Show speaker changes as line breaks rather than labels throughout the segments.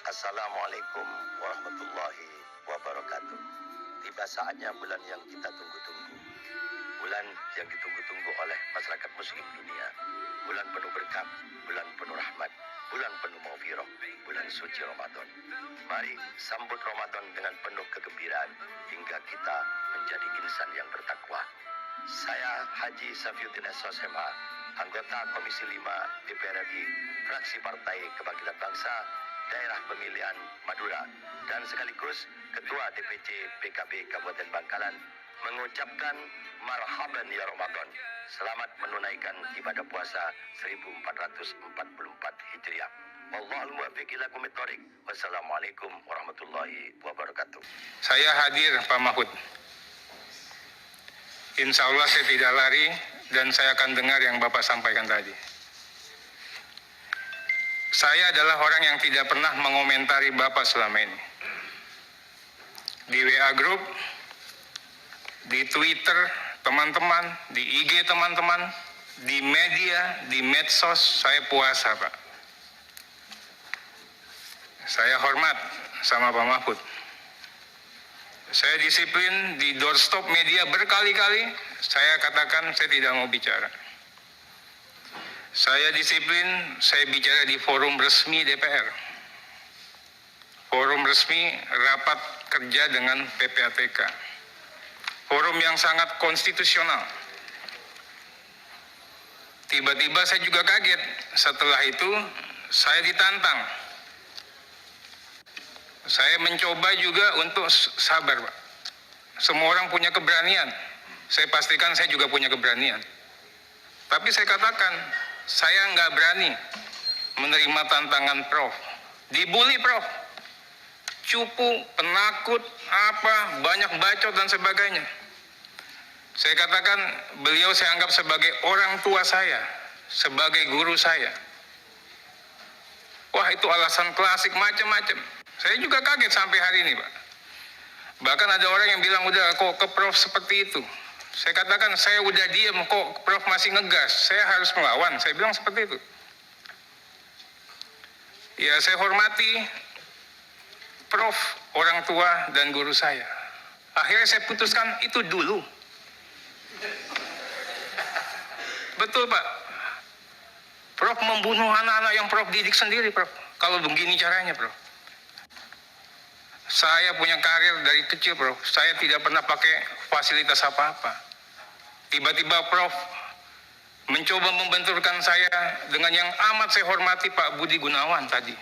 Assalamualaikum warahmatullahi wabarakatuh. Tiba saatnya bulan yang kita tunggu-tunggu. Bulan yang ditunggu-tunggu oleh masyarakat muslim dunia. Bulan penuh berkah, bulan penuh rahmat, bulan penuh maghfirah, bulan suci Ramadan. Mari sambut Ramadan dengan penuh kegembiraan hingga kita menjadi insan yang bertakwa. Saya Haji Safiuddin SOSMH, anggota Komisi 5 DPR RI, fraksi Partai Kebangkitan Bangsa, Daerah Pemilihan Madura, dan sekaligus Ketua DPC PKB Kabupaten Bangkalan, mengucapkan marhaban ya Ramadan. Selamat menunaikan ibadah puasa 1444 Hijriah. Wallahul muwaffiq ila aqwamit thoriq. Wassalamualaikum warahmatullahi wabarakatuh.
Saya hadir, Pak Mahfud. Insya Allah saya tidak lari dan saya akan dengar yang Bapak sampaikan tadi. Saya adalah orang yang tidak pernah mengomentari Bapak selama ini. Di WA Group, di Twitter teman-teman, di IG teman-teman, di media, di medsos, saya puasa, Pak. Saya hormat sama Pak Mahfud. Saya disiplin di doorstop media berkali-kali, saya katakan saya tidak mau bicara. Saya disiplin, saya bicara di forum resmi DPR. Forum resmi rapat kerja dengan PPATK. Forum yang sangat konstitusional. Tiba-tiba saya juga kaget. Setelah itu, saya ditantang. Saya mencoba juga untuk sabar, Pak. Semua orang punya keberanian. Saya pastikan saya juga punya keberanian. Tapi saya katakan, saya nggak berani menerima tantangan Prof. Dibully Prof. Cupu, penakut, banyak bacot dan sebagainya. Saya katakan, beliau saya anggap sebagai orang tua saya, sebagai guru saya. Wah, itu alasan klasik macam-macam. Saya juga kaget sampai hari ini, Pak. Bahkan ada orang yang bilang, udah kok ke Prof seperti itu. Saya katakan, saya udah diem, kok Prof masih ngegas, saya harus melawan. Saya bilang seperti itu. Ya, saya hormati Prof, orang tua dan guru saya. Akhirnya saya putuskan, itu dulu. Betul, Pak. Prof membunuh anak-anak yang Prof didik sendiri, Prof. Kalau begini caranya, Prof. Saya punya karir dari kecil, Prof. Saya tidak pernah pakai fasilitas apa-apa. Tiba-tiba Prof mencoba membenturkan saya dengan yang amat saya hormati, Pak Budi Gunawan tadi.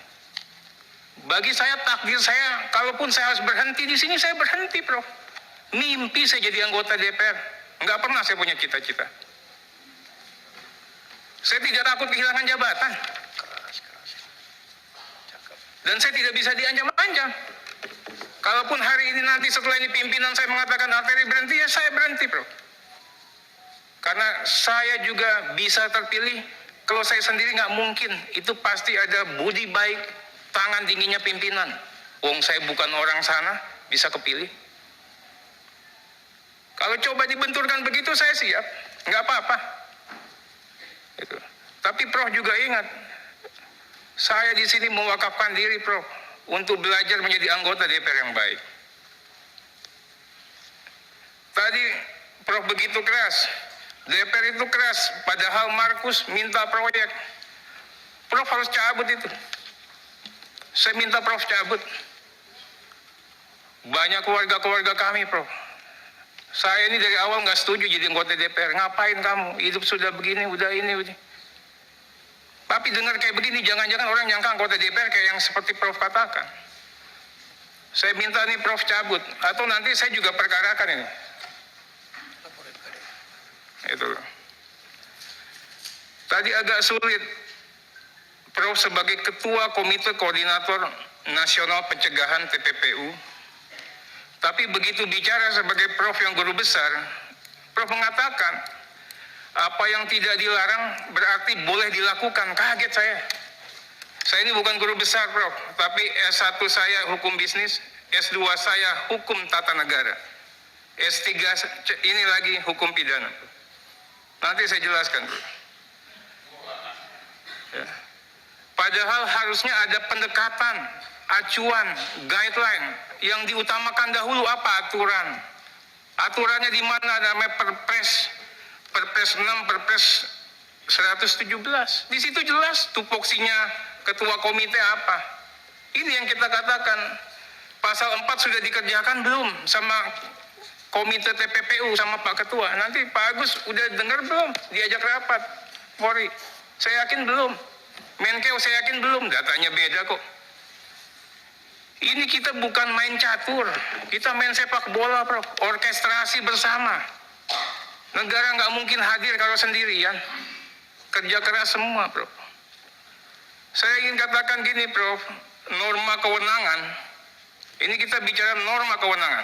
Bagi saya takdir saya, kalaupun saya harus berhenti di sini, saya berhenti, Prof. Mimpi saya jadi anggota DPR. Nggak pernah saya punya cita-cita. Saya tidak takut kehilangan jabatan. Dan saya tidak bisa diancam-ancam. Kalaupun hari ini nanti setelah ini pimpinan saya mengatakan Arteri berhenti, ya saya berhenti, Prof. Karena saya juga bisa terpilih. Kalau saya sendiri nggak mungkin. Itu pasti ada budi baik, tangan dinginnya pimpinan. Wong saya bukan orang sana, bisa kepilih. Kalau coba dibenturkan begitu, saya siap. Nggak apa-apa. Gitu. Tapi Prof juga ingat, saya di sini mewakafkan diri, Prof, untuk belajar menjadi anggota DPR yang baik. Tadi Prof begitu keras, DPR itu keras, padahal Markus minta proyek. Prof harus cabut itu. Saya minta Prof cabut. Banyak keluarga-keluarga kami, Prof. Saya ini dari awal nggak setuju jadi anggota DPR. Ngapain kamu? Hidup sudah begini, udah ini. Tapi dengar kayak begini, jangan-jangan orang nyangka anggota DPR kayak yang seperti Prof katakan. Saya minta nih Prof cabut, atau nanti saya juga perkarakan ini. Itu. Tadi agak sulit. Prof sebagai Ketua Komite Koordinator Nasional Pencegahan TPPU, tapi begitu bicara sebagai Prof yang guru besar, Prof mengatakan, apa yang tidak dilarang berarti boleh dilakukan. Kaget saya. Saya ini bukan guru besar, Prof, tapi S1 saya hukum bisnis, S2 saya hukum tata negara, S3 ini lagi hukum pidana. Nanti saya jelaskan, Prof. Ya. Padahal harusnya ada pendekatan, acuan, guideline. Yang diutamakan dahulu apa? Aturan. Aturannya di mana? Namanya Perpres 6, Perpres 117. Di situ jelas tupoksinya ketua komite apa. Ini yang kita katakan. Pasal 4 sudah dikerjakan belum sama komite TPPU sama Pak Ketua? Nanti Pak Agus udah dengar belum? Diajak rapat Polri? Saya yakin belum. Menkeu saya yakin belum. Datanya beda kok. Ini kita bukan main catur. Kita main sepak bola, Prof. Orkestrasi bersama. Negara nggak mungkin hadir kalau sendirian. Kerja keras semua, Prof. Saya ingin katakan gini, Prof. Norma kewenangan. Ini kita bicara norma kewenangan.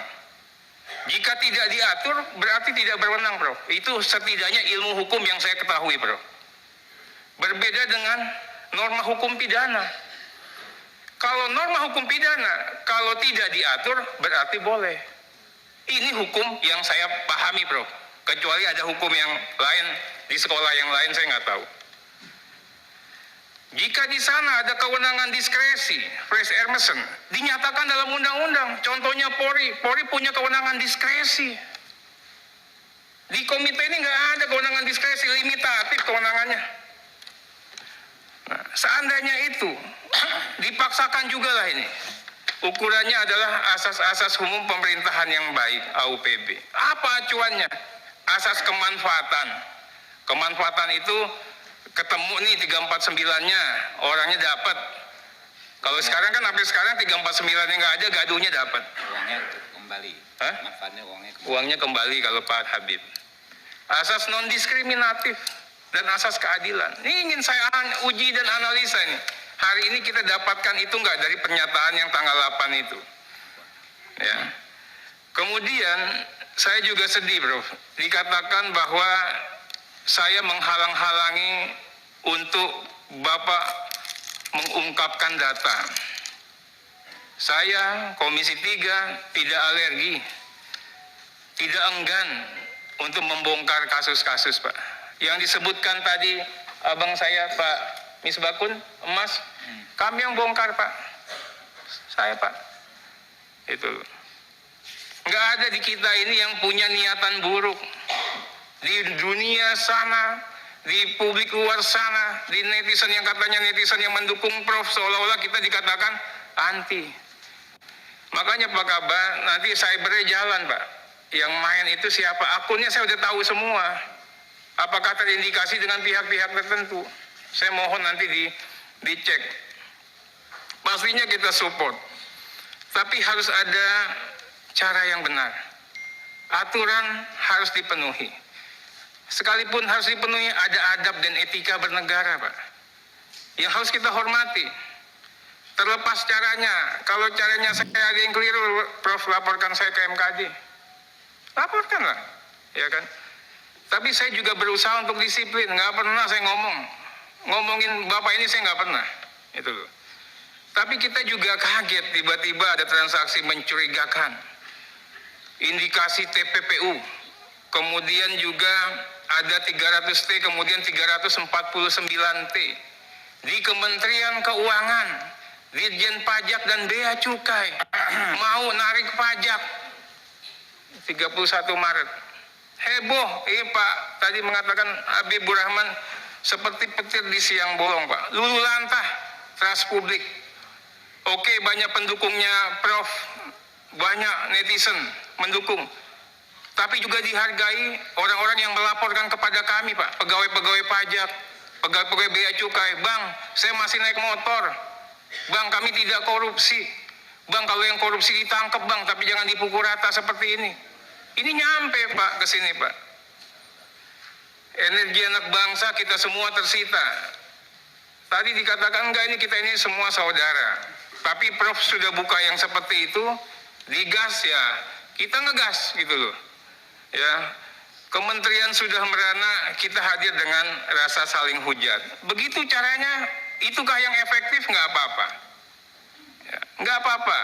Jika tidak diatur, berarti tidak berwenang, Prof. Itu setidaknya ilmu hukum yang saya ketahui, Prof. Berbeda dengan norma hukum pidana. Kalau norma hukum pidana, kalau tidak diatur, berarti boleh. Ini hukum yang saya pahami, Prof. Kecuali ada hukum yang lain, di sekolah yang lain saya nggak tahu. Jika di sana ada kewenangan diskresi, Fresh Emerson, dinyatakan dalam undang-undang. Contohnya Polri punya kewenangan diskresi. Di komite ini nggak ada kewenangan diskresi, limitatif kewenangannya. Nah, seandainya itu dipaksakan juga lah ini. Ukurannya adalah asas-asas umum pemerintahan yang baik, AUPB. Apa acuannya? Asas kemanfaatan. Kemanfaatan itu ketemu nih 349-nya, orangnya dapat. Kalau sekarang kan sampai sekarang 349-nya nggak ada, gaduhnya dapat.
Uangnya kembali.
Hah?
Manfaatnya uangnya kembali.
Uangnya kembali kalau Pak Habib. Asas non-diskriminatif dan asas keadilan. Ini ingin saya uji dan analisa nih. Hari ini kita dapatkan itu nggak dari pernyataan yang tanggal 8 itu. Ya. Kemudian saya juga sedih, Bro. Dikatakan bahwa saya menghalang-halangi untuk Bapak mengungkapkan data. Saya, Komisi 3, tidak alergi, tidak enggan untuk membongkar kasus-kasus, Pak. Yang disebutkan tadi abang saya, Pak Misbakun, Emas, kami yang bongkar, Pak. Saya, Pak. Itu. Nggak ada di kita ini yang punya niatan buruk. Di dunia sana, di publik luar sana, di netizen yang katanya netizen yang mendukung Prof, seolah-olah kita dikatakan anti. Makanya Pak Kabar, nanti cybernya jalan, Pak. Yang main itu siapa? Akunnya saya udah tahu semua. Apakah terindikasi dengan pihak-pihak tertentu? Saya mohon nanti dicek. Pastinya kita support. Tapi harus ada cara yang benar. Aturan harus dipenuhi. Sekalipun harus dipenuhi, ada adab dan etika bernegara, Pak. Yang harus kita hormati. Terlepas caranya, kalau caranya saya ada yang keliru, Prof, laporkan saya ke MKD. Laporkanlah, ya kan? Tapi saya juga berusaha untuk disiplin. Nggak pernah saya ngomongin Bapak ini saya nggak pernah. Itu loh. Tapi kita juga kaget tiba-tiba ada transaksi mencurigakan. Indikasi TPPU. Kemudian juga ada 300T, kemudian 349T. Di Kementerian Keuangan, Dirjen Pajak dan Bea Cukai mau narik pajak 31 Maret. Heboh, Pak tadi mengatakan Habibur Rahman seperti petir di siang bolong, Pak. Lulu lantah trust publik. Oke, banyak pendukungnya Prof, banyak netizen mendukung. Tapi juga dihargai orang-orang yang melaporkan kepada kami, Pak. Pegawai-pegawai pajak, pegawai-pegawai bea cukai. Bang, saya masih naik motor. Bang, kami tidak korupsi. Bang, kalau yang korupsi ditangkap, Bang, tapi jangan dipukul rata seperti ini. Ini nyampe, Pak, ke sini, Pak. Energi anak bangsa kita semua tersita. Tadi dikatakan enggak, ini kita ini semua saudara. Tapi Prof sudah buka yang seperti itu, digas ya, kita ngegas gitu loh. Ya, kementerian sudah merana, kita hadir dengan rasa saling hujat. Begitu caranya, itukah yang efektif? Nggak apa-apa. Ya, nggak apa-apa.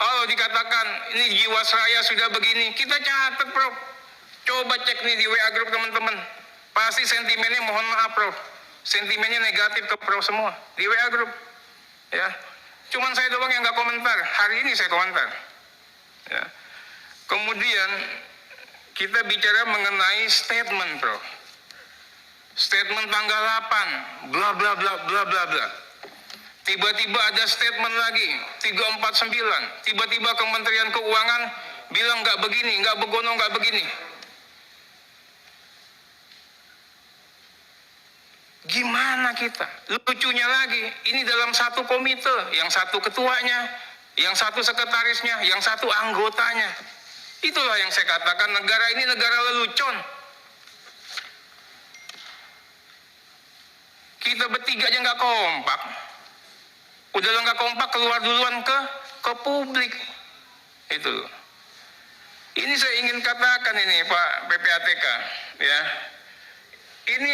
Kalau dikatakan ini Jiwasraya sudah begini, kita catat, Prof. Coba cek nih di WA Group teman-teman. Pasti sentimennya, mohon maaf, Prof. Sentimennya negatif ke Prof semua di WA Group. Ya, Cuman saya doang yang nggak komentar. Hari ini saya komentar. Ya. Kemudian kita bicara mengenai statement, Prof. Statement tanggal 8, bla bla bla bla bla bla. Tiba-tiba ada statement lagi, 349. Tiba-tiba Kementerian Keuangan bilang nggak begini, nggak begono, nggak begini. Gimana kita? Lucunya lagi, ini dalam satu komite, yang satu ketuanya, yang satu sekretarisnya, yang satu anggotanya. Itulah yang saya katakan negara ini negara lelucon. Kita bertiga aja nggak kompak. Udah nggak kompak, keluar duluan ke publik. Itu. Ini saya ingin katakan ini Pak PPATK, ya. Ini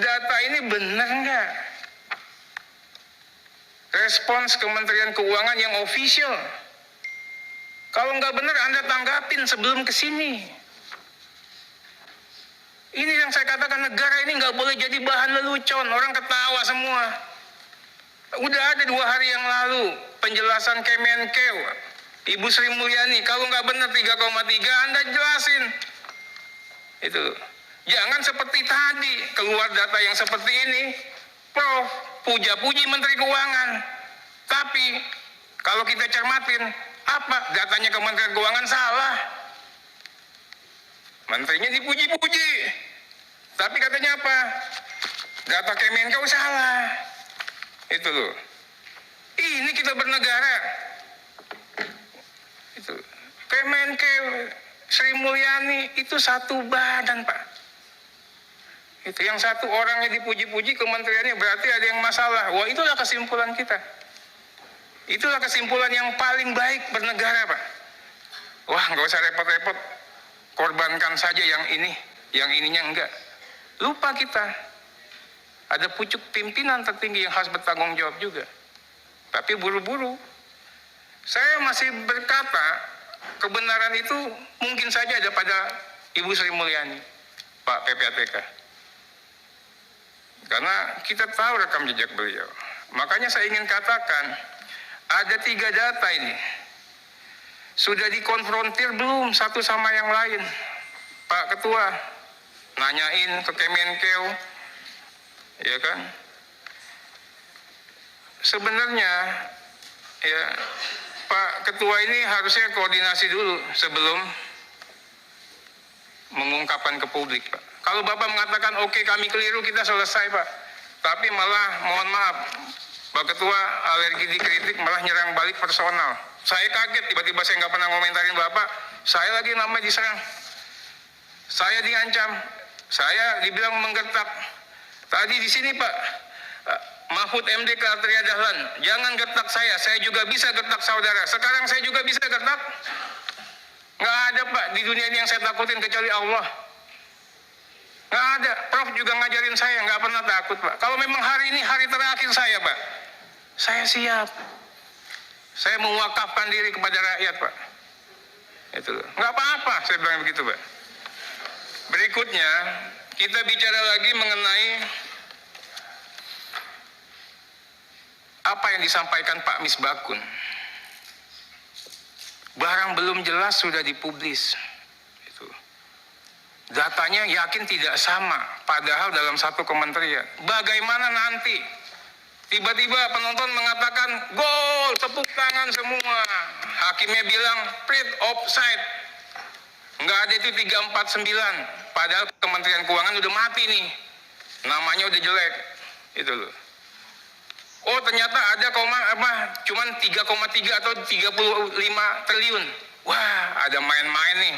data ini benar nggak? Respons Kementerian Keuangan yang official. Kalau nggak benar Anda tanggapin sebelum ke sini. Ini yang saya katakan negara ini nggak boleh jadi bahan lelucon. Orang ketawa semua. Udah ada 2 hari yang lalu penjelasan Kemenkeu, Ibu Sri Mulyani. Kalau nggak benar 3,3 Anda jelasin. Itu. Jangan seperti tadi keluar data yang seperti ini, Prof, puja-puji Menteri Keuangan. Tapi kalau kita cermatin, apa datanya Kementerian Keuangan salah? Menterinya dipuji-puji. Tapi katanya apa? Data Kemenkeu salah. Itu loh. Ini kita bernegara. Itu. Kemenkeu, Sri Mulyani itu satu badan, Pak. Itu yang satu orangnya dipuji-puji, kementeriannya berarti ada yang masalah. Wah, itulah kesimpulan kita. Itulah kesimpulan yang paling baik bernegara, Pak. Wah, nggak usah repot-repot. Korbankan saja yang ini, yang ininya enggak. Lupa kita. Ada pucuk pimpinan tertinggi yang harus bertanggung jawab juga. Tapi buru-buru. Saya masih berkata, kebenaran itu mungkin saja ada pada Ibu Sri Mulyani, Pak PPATK. Karena kita tahu rekam jejak beliau. Makanya saya ingin katakan, ada 3 data ini. Sudah dikonfrontir belum satu sama yang lain? Pak Ketua, nanyain ke Kemenkeu, ya kan? Sebenarnya, ya Pak Ketua ini harusnya koordinasi dulu sebelum mengungkapkan ke publik, Pak. Kalau Bapak mengatakan, oke, kami keliru, kita selesai, Pak. Tapi malah, mohon maaf, Pak Ketua alergi dikritik, malah nyerang balik personal. Saya kaget, tiba-tiba saya nggak pernah ngomentarin Bapak, saya lagi namanya diserang. Saya diancam, saya dibilang menggertak. Tadi di sini, Pak, Mahfud MD ke Atria Dahlan, jangan gertak saya juga bisa gertak saudara. Sekarang saya juga bisa gertak. Nggak ada, Pak, di dunia ini yang saya takutin kecuali Allah. Nggak ada. Prof juga ngajarin saya, nggak pernah takut, Pak. Kalau memang hari ini hari terakhir saya, Pak, saya siap. Saya mewakafkan diri kepada rakyat, Pak. Itu loh. Nggak apa-apa, saya bilang begitu, Pak. Berikutnya, kita bicara lagi mengenai apa yang disampaikan Pak Misbakun. Barang belum jelas sudah dipublis. Itu. Datanya yakin tidak sama, padahal dalam satu kementerian. Bagaimana nanti? Tiba-tiba penonton mengatakan, gol, tepuk tangan semua. Hakimnya bilang, print offside. Nggak ada itu 349. Padahal Kementerian Keuangan udah mati nih. Namanya udah jelek. Itu loh. Oh, ternyata ada cuman 3,3 atau 35 triliun. Wah, ada main-main nih.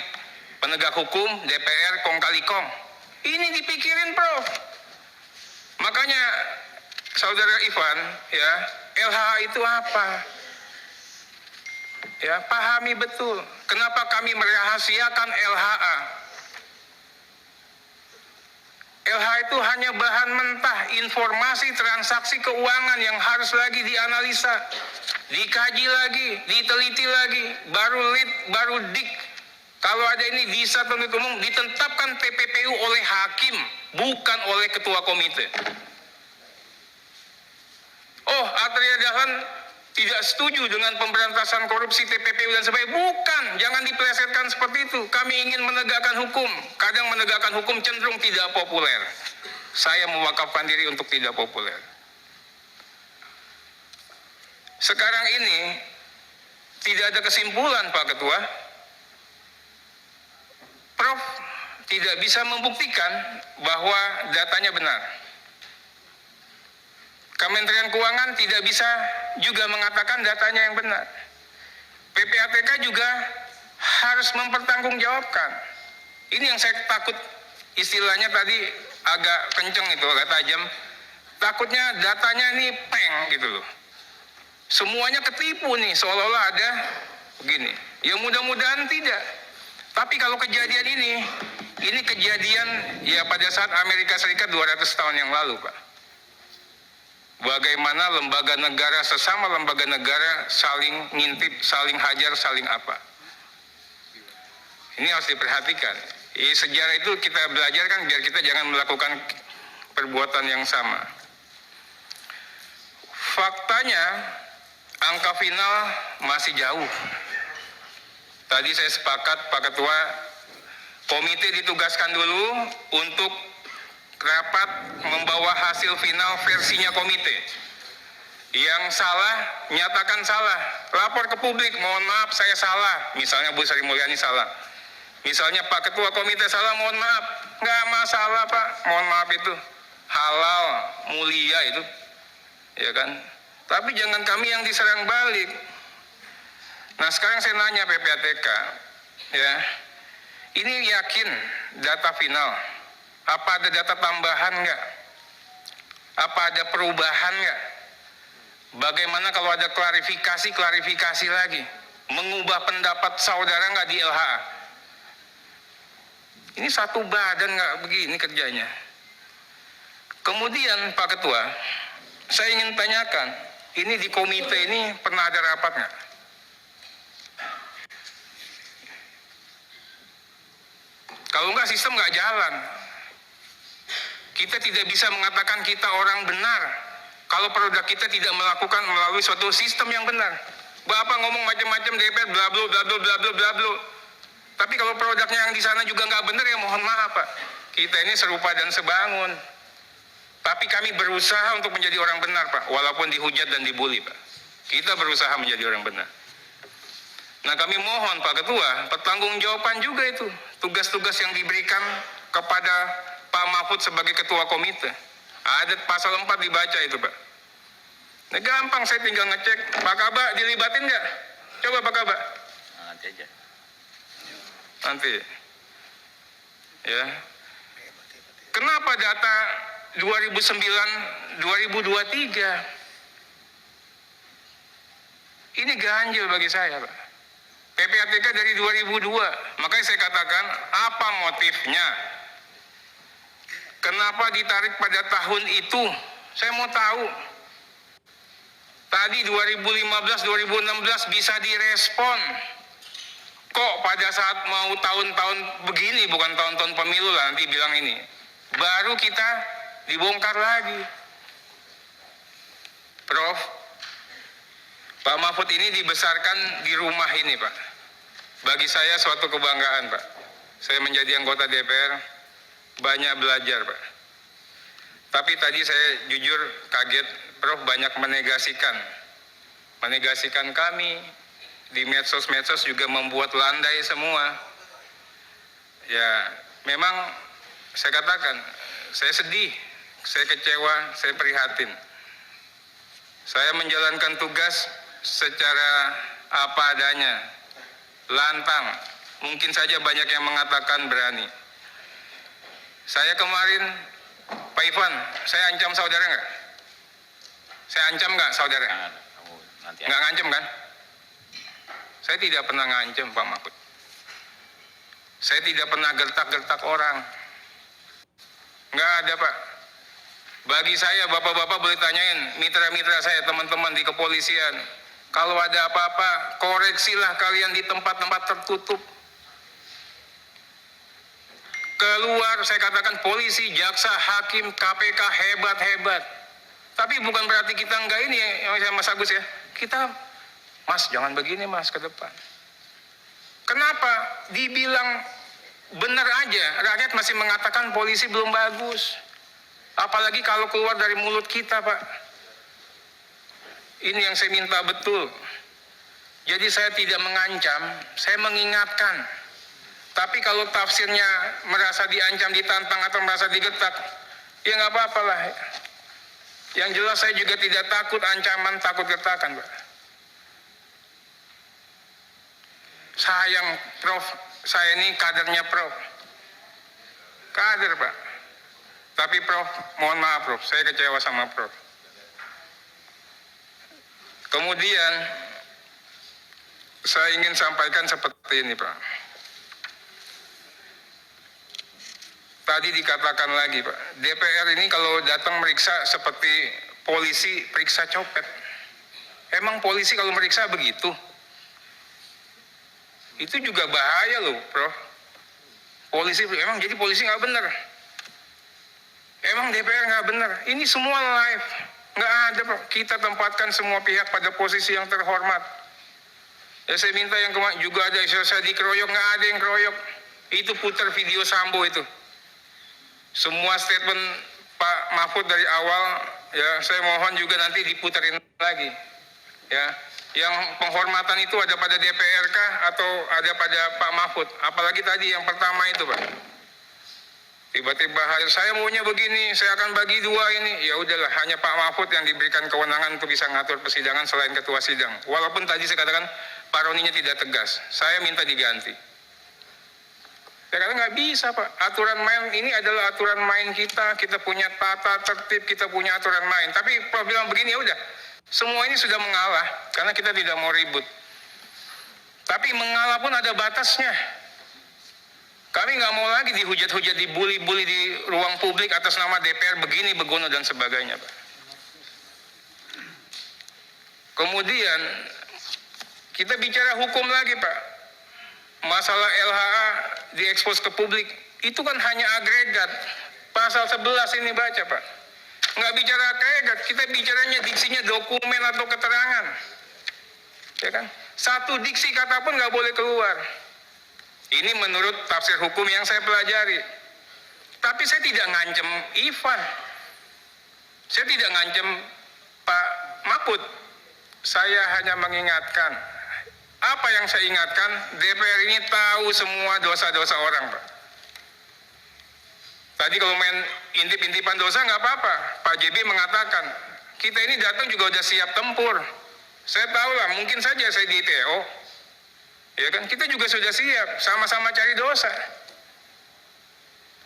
Penegak hukum, DPR, kong kali kong. Ini dipikirin, Prof. Makanya, Saudara Ivan, ya, LHA itu apa? Ya, pahami betul. Kenapa kami merahasiakan LHA? LHA itu hanya bahan mentah, informasi transaksi keuangan yang harus lagi dianalisa, dikaji lagi, diteliti lagi, baru lead, baru dik. Kalau ada ini bisa penuntut umum ditetapkan TPPU oleh hakim, bukan oleh ketua komite. Oh, Atria Dahlan tidak setuju dengan pemberantasan korupsi TPPU dan sebagainya. Bukan, jangan dipelesetkan seperti itu. Kami ingin menegakkan hukum. Kadang menegakkan hukum cenderung tidak populer. Saya mewakafkan diri untuk tidak populer. Sekarang ini tidak ada kesimpulan, Pak Ketua. Prof tidak bisa membuktikan bahwa datanya benar. Kementerian Keuangan tidak bisa juga mengatakan datanya yang benar. PPATK juga harus mempertanggungjawabkan. Ini yang saya takut, istilahnya tadi agak kenceng itu, agak tajam. Takutnya datanya ini peng gitu loh. Semuanya ketipu nih, seolah-olah ada begini. Ya mudah-mudahan tidak. Tapi kalau kejadian ini kejadian ya pada saat Amerika Serikat 200 tahun yang lalu, Pak. Bagaimana lembaga negara, sesama lembaga negara saling ngintip, saling hajar, saling apa. Ini harus diperhatikan. Sejarah itu kita belajar kan biar kita jangan melakukan perbuatan yang sama. Faktanya, angka final masih jauh. Tadi saya sepakat Pak Ketua, komite ditugaskan dulu untuk rapat membawa hasil final versinya komite. Yang salah, nyatakan salah. Lapor ke publik, mohon maaf saya salah. Misalnya Bu Sri Mulyani salah. Misalnya Pak Ketua komite salah, mohon maaf. Nggak masalah Pak, mohon maaf itu. Halal, mulia itu. Ya kan? Tapi jangan kami yang diserang balik. Nah sekarang saya nanya PPATK, ya, ini yakin data final? Apa ada data tambahan nggak? Apa ada perubahan nggak? Bagaimana kalau ada klarifikasi lagi? Mengubah pendapat saudara nggak di LHA? Ini satu badan nggak begini kerjanya. Kemudian Pak Ketua, saya ingin tanyakan, ini di komite ini pernah ada rapat nggak? Kalau nggak sistem nggak jalan. Kita tidak bisa mengatakan kita orang benar kalau produk kita tidak melakukan melalui suatu sistem yang benar. Bapak ngomong macam-macam DPR bla bla bla bla bla bla bla. Tapi kalau produknya yang di sana juga nggak benar ya mohon maaf Pak. Kita ini serupa dan sebangun. Tapi kami berusaha untuk menjadi orang benar Pak, walaupun dihujat dan dibully Pak. Kita berusaha menjadi orang benar. Nah kami mohon Pak Ketua, pertanggungjawaban juga itu tugas-tugas yang diberikan kepada Pak Mahfud sebagai ketua komite. Ada pasal 4 dibaca itu Pak. Nah, gampang saya tinggal ngecek, Pak Kaba dilibatin nggak? Coba Pak Kaba.
Nanti aja.
Nanti. Ya. Kenapa data 2009-2023? Ini ganjil bagi saya Pak. PPATK dari 2002. Makanya saya katakan, apa motifnya? Kenapa ditarik pada tahun itu? Saya mau tahu. Tadi 2015-2016 bisa direspon. Kok pada saat mau tahun-tahun begini, bukan tahun-tahun pemilu lah nanti bilang ini. Baru kita dibongkar lagi. Prof, Pak Mahfud ini dibesarkan di rumah ini Pak. Bagi saya suatu kebanggaan Pak. Saya menjadi anggota DPR. Banyak belajar Pak. Tapi tadi saya jujur kaget, Prof banyak menegasikan kami di medsos juga membuat landai semua. Ya memang saya katakan, saya sedih, saya kecewa, saya prihatin. Saya menjalankan tugas secara apa adanya, lantang. Mungkin saja banyak yang mengatakan berani. Saya kemarin, Pak Ivan, saya ancam saudara nggak? Saya ancam nggak saudara? Nggak ngancam kan? Saya tidak pernah ngancam Pak Mahfud. Saya tidak pernah gertak-gertak orang. Nggak ada Pak. Bagi saya, bapak-bapak boleh tanyain mitra-mitra saya, teman-teman di kepolisian. Kalau ada apa-apa, koreksilah kalian di tempat-tempat tertutup. Keluar, saya katakan polisi, jaksa, hakim, KPK hebat-hebat. Tapi bukan berarti kita enggak ini ya, Mas Agus ya. Kita, Mas jangan begini Mas ke depan. Kenapa? Dibilang benar aja, rakyat masih mengatakan polisi belum bagus. Apalagi kalau keluar dari mulut kita, Pak. Ini yang saya minta betul. Jadi saya tidak mengancam, saya mengingatkan. Tapi kalau tafsirnya merasa diancam, ditantang, atau merasa digetak, ya nggak apa-apa lah. Yang jelas saya juga tidak takut ancaman, takut getakan, Pak. Sayang, Prof, saya ini kadernya Prof. Kader, Pak. Tapi Prof, mohon maaf Prof, saya kecewa sama Prof. Kemudian, saya ingin sampaikan seperti ini, Pak. Tadi dikatakan lagi, Pak, DPR ini kalau datang meriksa seperti polisi periksa copet. Emang polisi kalau meriksa begitu? Itu juga bahaya loh, Prof. Polisi, emang jadi polisi nggak benar? Emang DPR nggak benar? Ini semua live. Nggak ada, Prof. Kita tempatkan semua pihak pada posisi yang terhormat. Ya saya minta yang kemarin juga ada saya dikeroyok, nggak ada yang keroyok. Itu putar video Sambo itu. Semua statement Pak Mahfud dari awal, ya saya mohon juga nanti diputarin lagi. Ya, yang penghormatan itu ada pada DPR kah atau ada pada Pak Mahfud? Apalagi tadi yang pertama itu, Pak. Tiba-tiba saya maunya begini, saya akan bagi dua ini. Ya udahlah, hanya Pak Mahfud yang diberikan kewenangan untuk bisa ngatur persidangan selain ketua sidang. Walaupun tadi saya katakan Pak Roninya tidak tegas, saya minta diganti. Saya kata nggak bisa, Pak. Aturan main ini adalah aturan main kita. Kita punya tata tertib, kita punya aturan main. Tapi Prof bilang begini, ya udah. Semua ini sudah mengalah karena kita tidak mau ribut. Tapi mengalah pun ada batasnya. Kami nggak mau lagi dihujat-hujat, dibully-bully di ruang publik atas nama DPR begini, begono dan sebagainya, Pak. Kemudian kita bicara hukum lagi, Pak. Masalah LHA diekspos ke publik, itu kan hanya agregat. Pasal 11 ini baca, Pak. Nggak bicara agregat, kita bicaranya diksinya dokumen atau keterangan. Ya kan? Satu diksi kata pun nggak boleh keluar. Ini menurut tafsir hukum yang saya pelajari. Tapi saya tidak ngancem Ivan. Saya tidak ngancem Pak Mahfud. Saya hanya mengingatkan. Apa yang saya ingatkan, DPR ini tahu semua dosa-dosa orang, Pak. Tadi kalau main intip-intipan dosa nggak apa-apa. Pak JB mengatakan, kita ini datang juga udah siap tempur. Saya tahu lah, mungkin saja saya di TO. Ya kan, kita juga sudah siap, sama-sama cari dosa.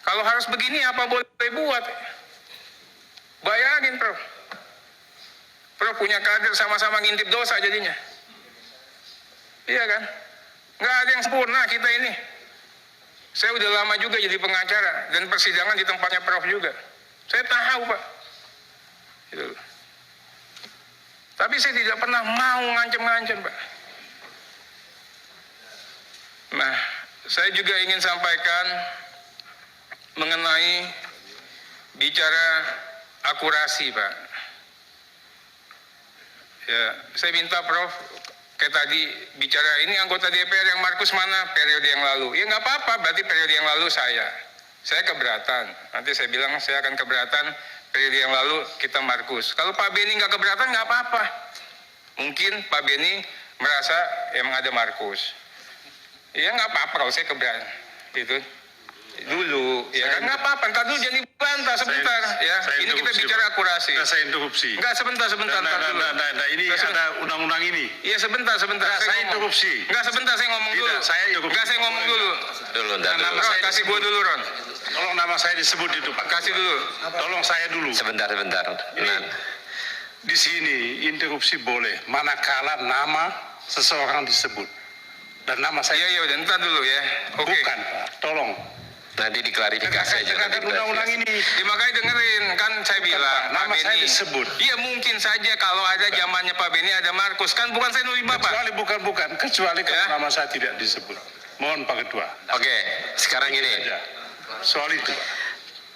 Kalau harus begini, apa boleh buat? Bayangin, Prof. Prof punya kader sama-sama ngintip dosa jadinya. Iya kan? Nggak ada yang sempurna kita ini. Saya udah lama juga jadi pengacara dan persidangan di tempatnya Prof juga. Saya tahu, Pak. Gitu. Tapi saya tidak pernah mau ngancem-ngancem, Pak. Nah, saya juga ingin sampaikan mengenai bicara akurasi, Pak. Ya, saya minta Prof kayak tadi bicara ini anggota DPR yang Markus mana periode yang lalu. Ya nggak apa-apa, berarti periode yang lalu saya keberatan. Nanti saya bilang saya akan keberatan periode yang lalu kita Markus. Kalau Pak Beni nggak keberatan nggak apa-apa. Mungkin Pak Beni merasa emang ada Markus. Ya nggak apa-apa kalau saya keberatan. Itu dulu, ya kan nggak apa-apa. Ntar dulu jadi bantah sebentar, ini kita bicara akurasi.
Saya interupsi.
Enggak, sebentar dulu.
Nah, ini ada undang-undang ini.
Iya sebentar.
Saya interupsi.
Enggak, sebentar saya ngomong dulu.
Tidak, saya interupsi.
Enggak, saya ngomong dulu.
Nama
Ron,
saya
kasih gua dulu, Ron.
Tolong nama saya disebut itu, Pak.
Kasih dulu.
Tolong saya dulu.
Sebentar.
Ini, di sini interupsi boleh, manakala nama seseorang disebut. Dan nama saya
Iya, udah ntar dulu ya. Oke.
bukan, Pak. Tolong.
Nanti diklarifikasi aja.
Dengan undang-undang ini.
Ya, makanya dengerin, kan saya bilang
Pak, nama
Pak
saya
Beni.
disebut.
Iya mungkin saja kalau ada zamannya Pak Beni ada Markus, kan bukan saya nulis Bapak.
Kecuali bukan. Kecuali kalau
Ya.
nama saya tidak disebut. Mohon Pak Ketua.
Oke, sekarang ini
Saja. Soal itu, Pak.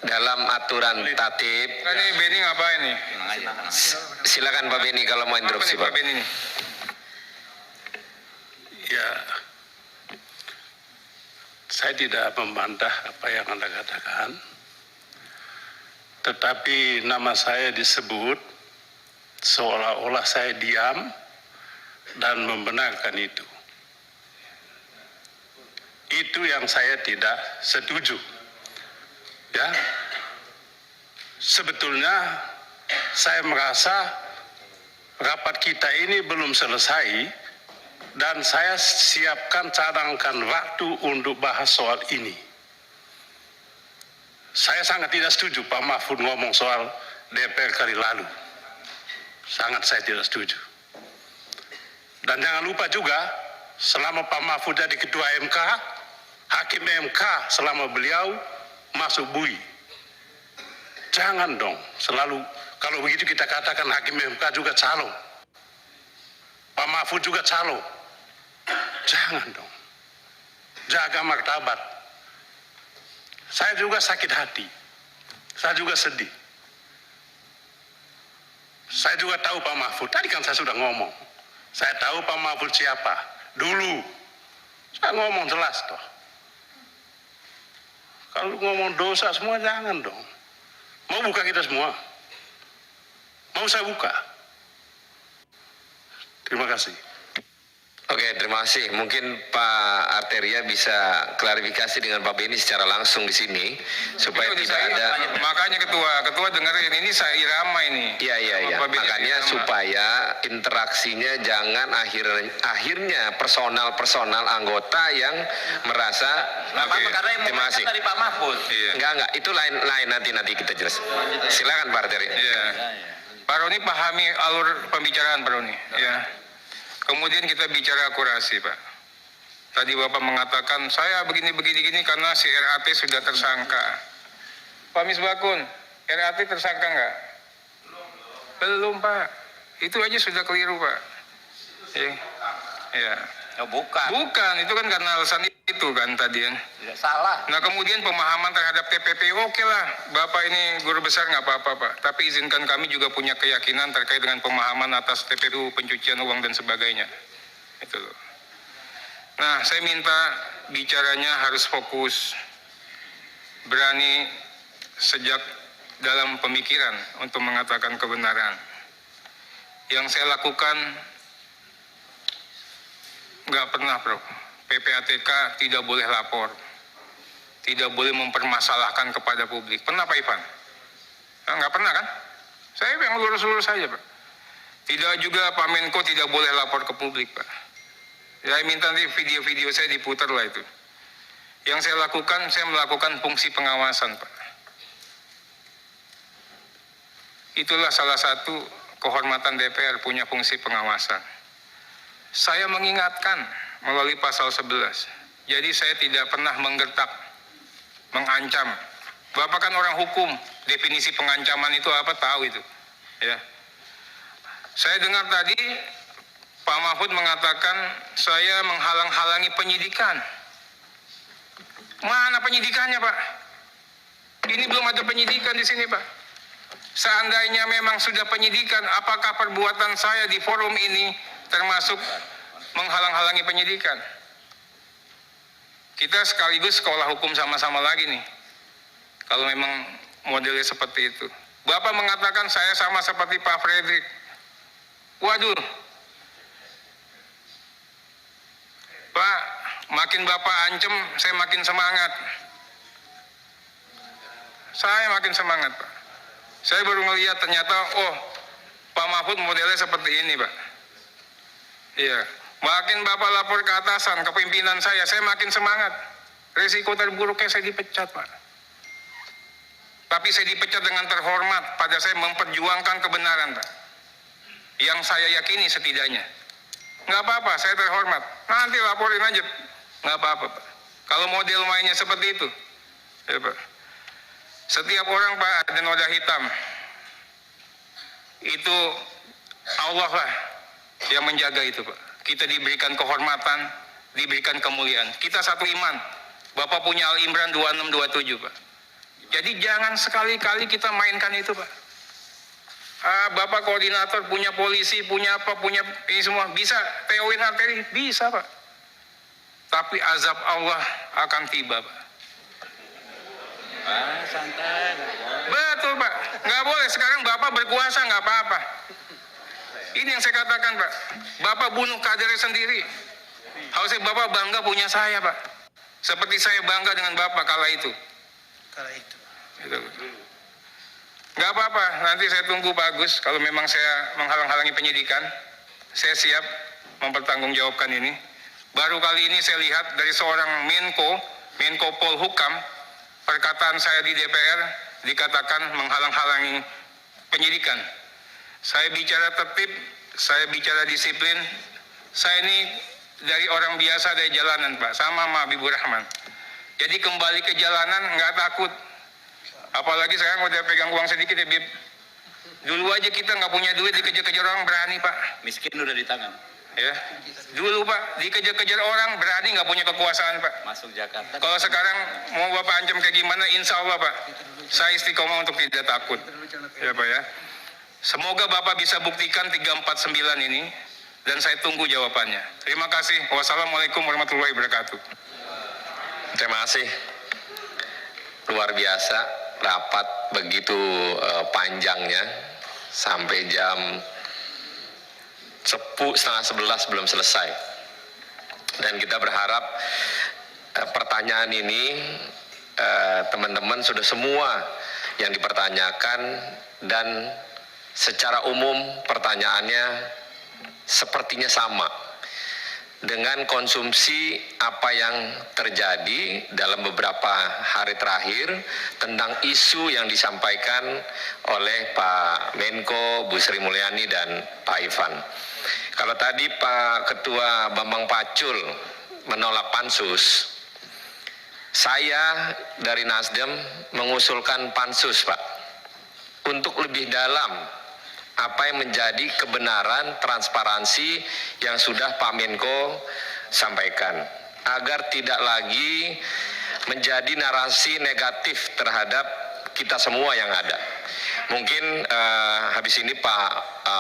dalam aturan tatib.
Ini Beni ngapain nih?
Tenang aja, tenang aja.
Silakan Pak Beni kalau mau
Apa
interupsi
nih Pak
Pak.
Beni nih?
Ya, saya tidak membantah apa yang Anda katakan, tetapi nama saya disebut seolah-olah saya diam dan membenarkan itu. Itu yang saya tidak setuju. Ya, sebetulnya saya merasa rapat kita ini belum selesai dan saya siapkan cadangkan waktu untuk bahas soal ini. Saya sangat tidak setuju Pak Mahfud ngomong soal DPR kali lalu. Sangat saya tidak setuju. Dan jangan lupa juga, selama Pak Mahfud jadi ketua MK, hakim MK selama beliau masuk bui. Jangan dong, selalu kalau begitu kita katakan hakim MK juga calo. Pak Mahfud juga calo. Jangan dong. Jaga martabat. Saya juga sakit hati. Saya juga sedih. Saya juga tahu Pak Mahfud. Tadi kan saya sudah ngomong. Saya tahu Pak Mahfud siapa. Dulu. Saya ngomong jelas toh. Kalau ngomong dosa semua jangan dong. Mau buka kita semua? Mau saya buka? Terima kasih.
Oke, terima kasih. Mungkin Pak Arteria bisa klarifikasi dengan Pak Beni secara langsung di sini supaya
Itu
tidak ada.
Makanya ketua dengerin ini saya irama ini.
Iya.
Sama Pak Beni
Makanya
irama.
supaya interaksinya jangan akhirnya personal anggota yang merasa.
Oke. Karena yang
Terima kasih.
dari Pak Mahfud.
Iya.
Enggak, itu lain nanti kita jelas. Silakan Pak Arteria.
Iya. Pak Roni pahami alur pembicaraan Pak Roni. Ya. Kemudian kita bicara akurasi Pak. Tadi Bapak mengatakan saya begini karena si RAT sudah tersangka. Pak Misbakun, RAT tersangka nggak? Belum Pak. Itu aja sudah keliru Pak. Ya.
Oh, bukan.
Bukan, itu kan karena alasan itu kan tadi kan.
Tidak salah.
Nah kemudian pemahaman terhadap TPPU, oke lah, Bapak ini guru besar nggak apa-apa Pak. Tapi izinkan kami juga punya keyakinan terkait dengan pemahaman atas TPPU, pencucian uang dan sebagainya. Itu loh. Nah saya minta bicaranya harus fokus, berani sejak dalam pemikiran untuk mengatakan kebenaran. Yang saya lakukan nggak pernah, Bro. PPATK tidak boleh lapor, tidak boleh mempermasalahkan kepada publik. Pernah Pak Ivan? Nggak pernah kan? Saya yang lurus-lurus saja Pak. Tidak juga Pak Menko tidak boleh lapor ke publik Pak. Saya minta nanti video-video saya diputar lah itu. Yang saya lakukan, saya melakukan fungsi pengawasan Pak. Itulah salah satu kehormatan DPR, punya fungsi pengawasan. Saya mengingatkan melalui pasal 11. Jadi saya tidak pernah menggertak, mengancam. Bapak kan orang hukum, definisi pengancaman itu apa tahu itu. Ya. Saya dengar tadi Pak Mahfud mengatakan saya menghalang-halangi penyidikan. Mana penyidikannya Pak? Ini belum ada penyidikan di sini Pak. Seandainya memang sudah penyidikan, apakah perbuatan saya di forum ini termasuk menghalang-halangi penyidikan? Kita sekaligus sekolah hukum sama-sama lagi nih. Kalau memang modelnya seperti itu. Bapak mengatakan saya sama seperti Pak Fredrik. Waduh. Pak, makin Bapak ancam, saya makin semangat. Saya makin semangat, Pak. Saya baru melihat ternyata, oh, Pak Mahfud modelnya seperti ini, Pak. Iya. Makin Bapak lapor ke atasan, ke pimpinan saya makin semangat. Risiko terburuknya saya dipecat, Pak. Tapi saya dipecat dengan terhormat, pada saya memperjuangkan kebenaran, Pak. Yang saya yakini setidaknya. Nggak apa-apa, saya terhormat. Nanti laporin aja. Nggak apa-apa, Pak. Kalau model mainnya seperti itu. Ya, Pak. Setiap orang, Pak, ada noda hitam. Itu Allah lah yang menjaga itu, Pak. Kita diberikan kehormatan, diberikan kemuliaan. Kita satu iman. Bapak punya Al-Imran 2627, Pak. Jadi jangan sekali-kali kita mainkan itu, Pak. Bapak koordinator punya polisi, punya apa, punya ini semua, bisa TO-in arteri, bisa Pak. Tapi azab Allah akan tiba, Pak.
Santai.
Betul Pak, nggak boleh. Sekarang Bapak berkuasa nggak apa-apa. Ini yang saya katakan Pak, Bapak bunuh kadernya sendiri. Harusnya Bapak bangga punya saya Pak. Seperti saya bangga dengan Bapak kala itu. Gitu. Nggak apa-apa, nanti saya tunggu Pak Agus. Kalau memang saya menghalang-halangi penyidikan, saya siap mempertanggungjawabkan ini. Baru kali ini saya lihat dari seorang Menko Polhukam, perkataan saya di DPR dikatakan menghalang-halangi penyidikan. Saya bicara tertib, saya bicara disiplin. Saya ini dari orang biasa dari jalanan Pak, sama Habibur Rahman. Jadi kembali ke jalanan nggak takut. Apalagi sekarang udah pegang uang sedikit ya Bib. Dulu aja kita nggak punya duit, dikejar-kejar orang berani Pak.
Miskin udah di tangan.
Ya, dulu Pak dikejar-kejar orang berani, nggak punya kekuasaan Pak.
Masuk Jakarta.
Kalau sekarang mau Bapak ancam kayak gimana, insya Allah Pak, saya istiqomah untuk tidak takut. Ya Pak ya. Semoga Bapak bisa buktikan 349 ini dan saya tunggu jawabannya. Terima kasih. Wassalamualaikum warahmatullahi wabarakatuh.
Terima kasih. Luar biasa. Rapat begitu panjangnya sampai jam 10:30 belum selesai. Dan kita berharap pertanyaan ini teman-teman sudah semua yang dipertanyakan, dan secara umum pertanyaannya sepertinya sama dengan konsumsi apa yang terjadi dalam beberapa hari terakhir tentang isu yang disampaikan oleh Pak Menko, Bu Sri Mulyani, dan Pak Ivan. Kalau tadi Pak Ketua Bambang Pacul menolak pansus, saya dari Nasdem mengusulkan pansus Pak, untuk lebih dalam apa yang menjadi kebenaran transparansi yang sudah Pak Menko sampaikan, agar tidak lagi menjadi narasi negatif terhadap kita semua yang ada. Mungkin habis ini Pak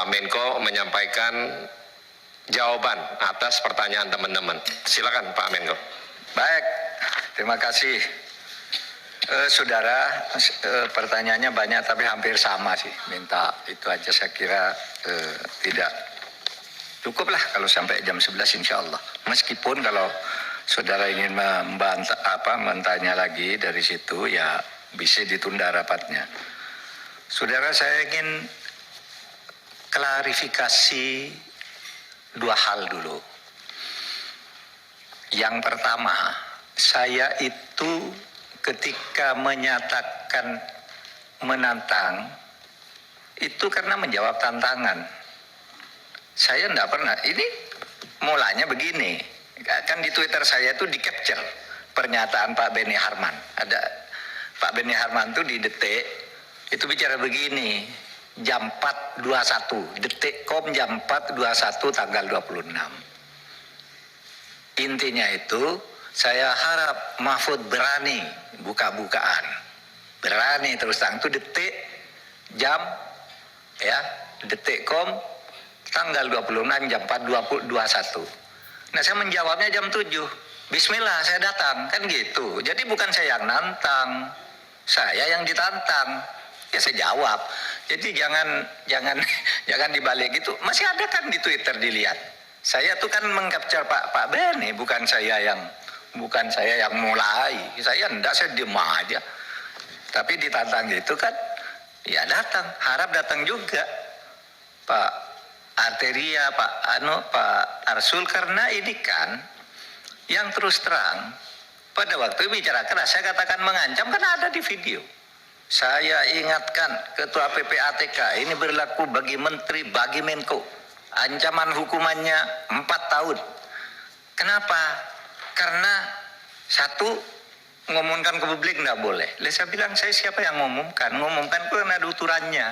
Menko menyampaikan jawaban atas pertanyaan teman-teman. Silakan Pak Menko.
Baik, terima kasih. Saudara, pertanyaannya banyak tapi hampir sama sih. Minta itu aja, saya kira tidak cukup lah kalau sampai jam 11 insya Allah. Meskipun kalau saudara ingin mentanya lagi dari situ, ya bisa ditunda rapatnya. Saudara, saya ingin klarifikasi dua hal dulu. Yang pertama, saya itu ketika menyatakan menantang itu karena menjawab tantangan. Saya tidak pernah, ini mulanya begini, kan di Twitter saya itu di capture pernyataan Pak Beni Harman. Ada Pak Beni Harman itu di Detik itu bicara begini, jam 4.21, Detik.com jam 4.21 tanggal 26. Intinya itu, saya harap Mahfud berani buka-bukaan, berani terus terang. Itu Detik jam ya, Detik.com tanggal 26 jam 4.21. Nah, saya menjawabnya jam 7. Bismillah, saya datang, kan gitu. Jadi bukan saya yang nantang, saya yang ditantang. Ya saya jawab. Jadi jangan dibalik gitu. Masih ada kan di Twitter dilihat. Saya tuh kan mengcapture Pak Beni, bukan saya yang mulai. Saya enggak, saya diem aja. Tapi ditantang gitu kan, ya datang, harap datang juga Pak Arteria, Pak Arsul, karena ini kan yang terus terang pada waktu bicara keras saya katakan mengancam, kan ada di video. Saya ingatkan Ketua PPATK, ini berlaku bagi Menteri, bagi Menko. Ancaman hukumannya 4 tahun. Kenapa? Karena satu, ngomongkan ke publik nggak boleh. Lalu saya bilang, saya siapa yang ngomongkan? Ngomongkan itu ada ukurannya,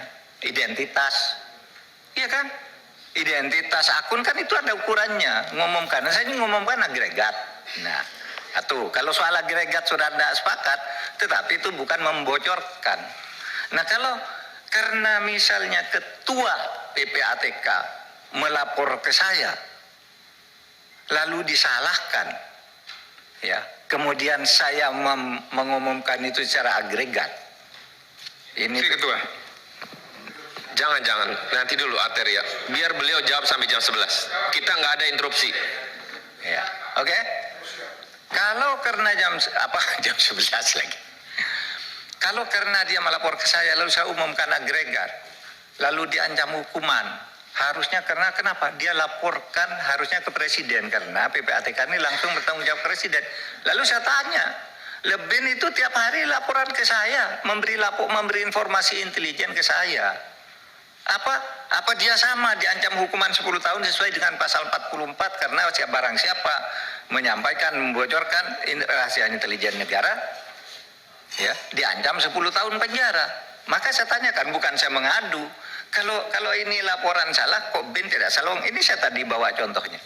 identitas. Iya kan? Identitas akun kan itu ada ukurannya. Ngomongkan, saya ini ngomongkan agregat. Nah, Kalau soal agregat sudah tidak sepakat, tetapi itu bukan membocorkan. Nah, kalau karena misalnya ketua PPATK melapor ke saya, lalu disalahkan, ya, kemudian saya mengumumkan itu secara agregat. Ini
Si Ketua.
Jangan, nanti dulu Arteria. Biar beliau jawab sampai jam 11. Kita nggak ada interupsi.
ya, oke? Kalau karena jam 11 lagi. Kalau karena dia melapor ke saya lalu saya umumkan agregat, lalu diancam hukuman, harusnya karena kenapa? Dia laporkan harusnya ke presiden karena PPATK ini langsung bertanggung jawab presiden. Lalu saya tanya, Bin itu tiap hari laporan ke saya, memberi informasi intelijen ke saya. Apa dia sama diancam hukuman 10 tahun sesuai dengan pasal 44 karena barang siapa menyampaikan, membocorkan rahasia intelijen negara, ya, diancam 10 tahun penjara. Maka saya tanyakan, bukan saya mengadu. Kalau ini laporan salah, kok Bin tidak salah? Ini saya tadi bawa contohnya.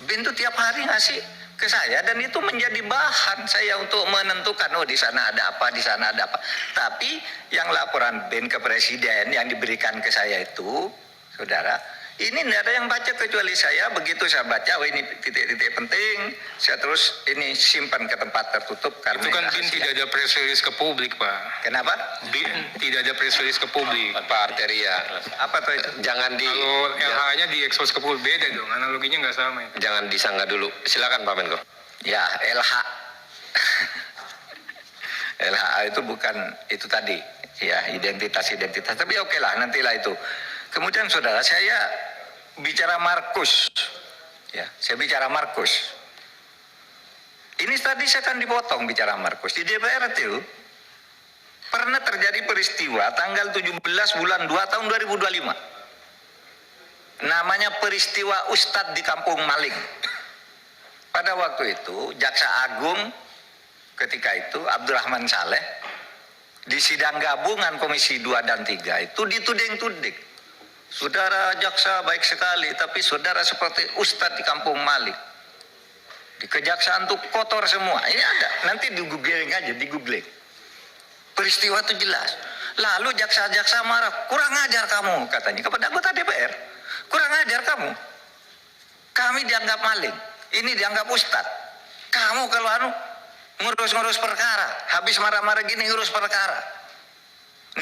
Bin itu tiap hari ngasih ke saya dan itu menjadi bahan saya untuk menentukan, oh di sana ada apa, di sana ada apa. Tapi yang laporan Bin ke presiden yang diberikan ke saya itu, saudara, ini tidak ada yang baca kecuali saya. Begitu saya baca, oh ini titik-titik penting, saya terus ini simpan ke tempat tertutup karena
Itu kan Bin tidak ada press release ke publik, Pak.
Kenapa?
Bin tidak ada press release ke publik.
Pak Arteria,
Apa tuh itu?
Kalau LH-nya diekspos ke publik beda dong, analoginya nggak sama itu.
jangan disangka dulu. Silakan Pak Menko.
Ya, LH. LH itu bukan itu tadi, ya, identitas. Tapi oke lah, nantilah itu. Kemudian saudara, saya bicara Markus. Ya, saya bicara Markus. Ini tadi saya akan dipotong bicara Markus. Di DPR itu pernah terjadi peristiwa tanggal 17 bulan 2 tahun 2025. Namanya peristiwa Ustadz di Kampung Maling. Pada waktu itu, Jaksa Agung ketika itu, Abdurrahman Saleh, di sidang gabungan Komisi 2 dan 3 itu dituding-tuding. Saudara jaksa baik sekali, tapi saudara seperti Ustadz di Kampung Maling. Di kejaksaan tuh kotor semua. Ini ada, nanti di-googling aja, di-googling. Peristiwa itu jelas. Lalu jaksa-jaksa marah, kurang ajar kamu, katanya kepada anggota DPR. Kurang ajar kamu. Kami dianggap maling. Ini dianggap Ustadz. Kamu kalau ngurus-ngurus perkara, habis marah-marah gini ngurus perkara.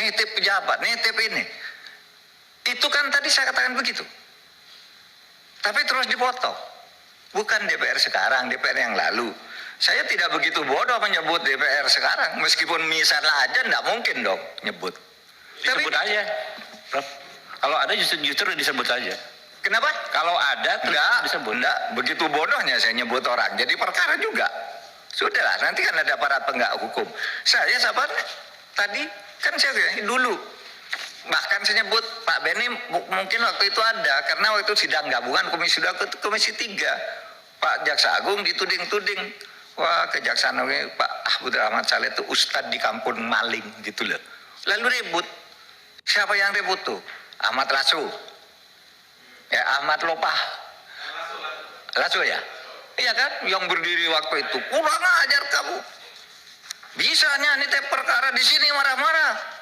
Nitip pejabat, nitip ini. Itu kan tadi saya katakan begitu. Tapi terus dipotong. Bukan DPR sekarang, DPR yang lalu. Saya tidak begitu bodoh menyebut DPR sekarang. Meskipun misalnya aja enggak mungkin dong nyebut.
Disebut aja, Prof. Kalau ada justru disebut aja.
Kenapa?
Kalau ada terus disebut.
Enggak, begitu bodohnya saya nyebut orang. Jadi perkara juga. Sudahlah, nanti kan ada aparat penegak hukum. Saya sabar tadi kan saya bilang dulu. Bahkan saya nyebut Pak Beni mungkin waktu itu ada karena waktu sidang gabungan Komisi 2 ke Komisi 3. Pak Jaksa Agung dituding-tuding. Wah, kejaksaan Pak Abdurrahman Saleh itu Ustadz di Kampung Maling gitu loh. Lalu ribut. Siapa yang ribut tuh? Ahmad Lasso. Ya, Ahmad Lopah. Lasso ya? Iya kan? Yang berdiri waktu itu. Kurang ajar kamu. Bisanya nitip perkara di sini marah-marah.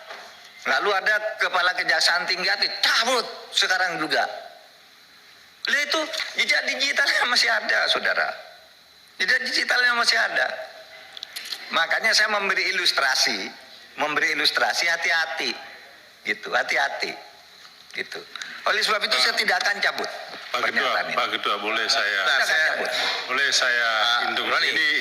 Lalu ada kepala kejaksaan tinggi hati, cabut sekarang juga. Lihat itu jejak digitalnya masih ada, saudara. Jejak digitalnya masih ada. Makanya saya memberi ilustrasi hati-hati, gitu, hati-hati, gitu. Oleh sebab itu saya tidak akan cabut.
Pak Ketua, boleh saya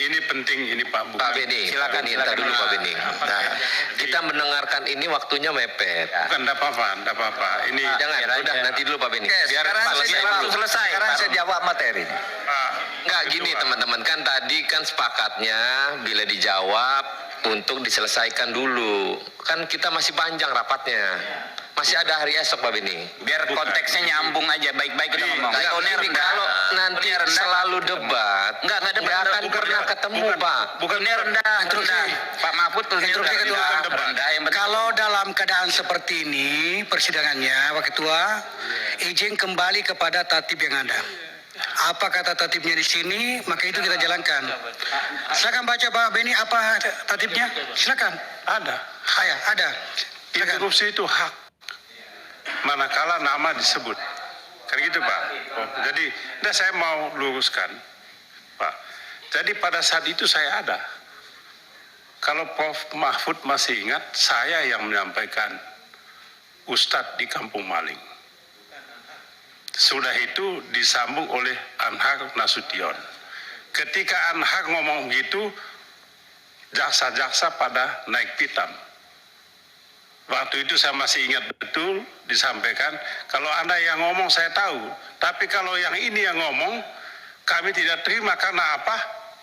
ini penting ini Pak Bukti.
Pak Beni, silakan minta dulu Pak Beni. Nah, kita mendengarkan ini waktunya mepet.
Bukan, enggak apa-apa. Ini
Jangan, udah nanti dulu Pak Beni.
Oke, sekarang saya jawab materi.
Enggak gini teman-teman, kan tadi kan sepakatnya bila dijawab untuk diselesaikan dulu. Kan kita masih panjang rapatnya. Masih ada hari esok Pak Beni.
Biar konteksnya nyambung aja, baik-baik kita ngomong.
Kalau nanti selalu debat, nggak akan pernah ketemu Pak.
Bukannya rendah. Pak Mahfud tuh rendah yang betul.
Kalau dalam keadaan seperti ini persidangannya, Pak Ketua, izin kembali kepada tertib yang ada. apa kata tatibnya di sini, maka itu kita jalankan. Silakan baca Pak Beni apa tatibnya. Silakan.
Ada.
Ada. Silakan.
Interupsi itu hak. Manakala nama disebut. Kan gitu Pak. Oh, jadi, saya mau luruskan Pak. Jadi pada saat itu saya ada. Kalau Prof. Mahfud masih ingat, saya yang menyampaikan Ustadz di Kampung Maling. Sudah itu disambung oleh Anhar Nasution. Ketika Anhar ngomong begitu, jaksa-jaksa pada naik pitam. Waktu itu saya masih ingat betul disampaikan, kalau Anda yang ngomong saya tahu, tapi kalau yang ini yang ngomong, kami tidak terima karena apa?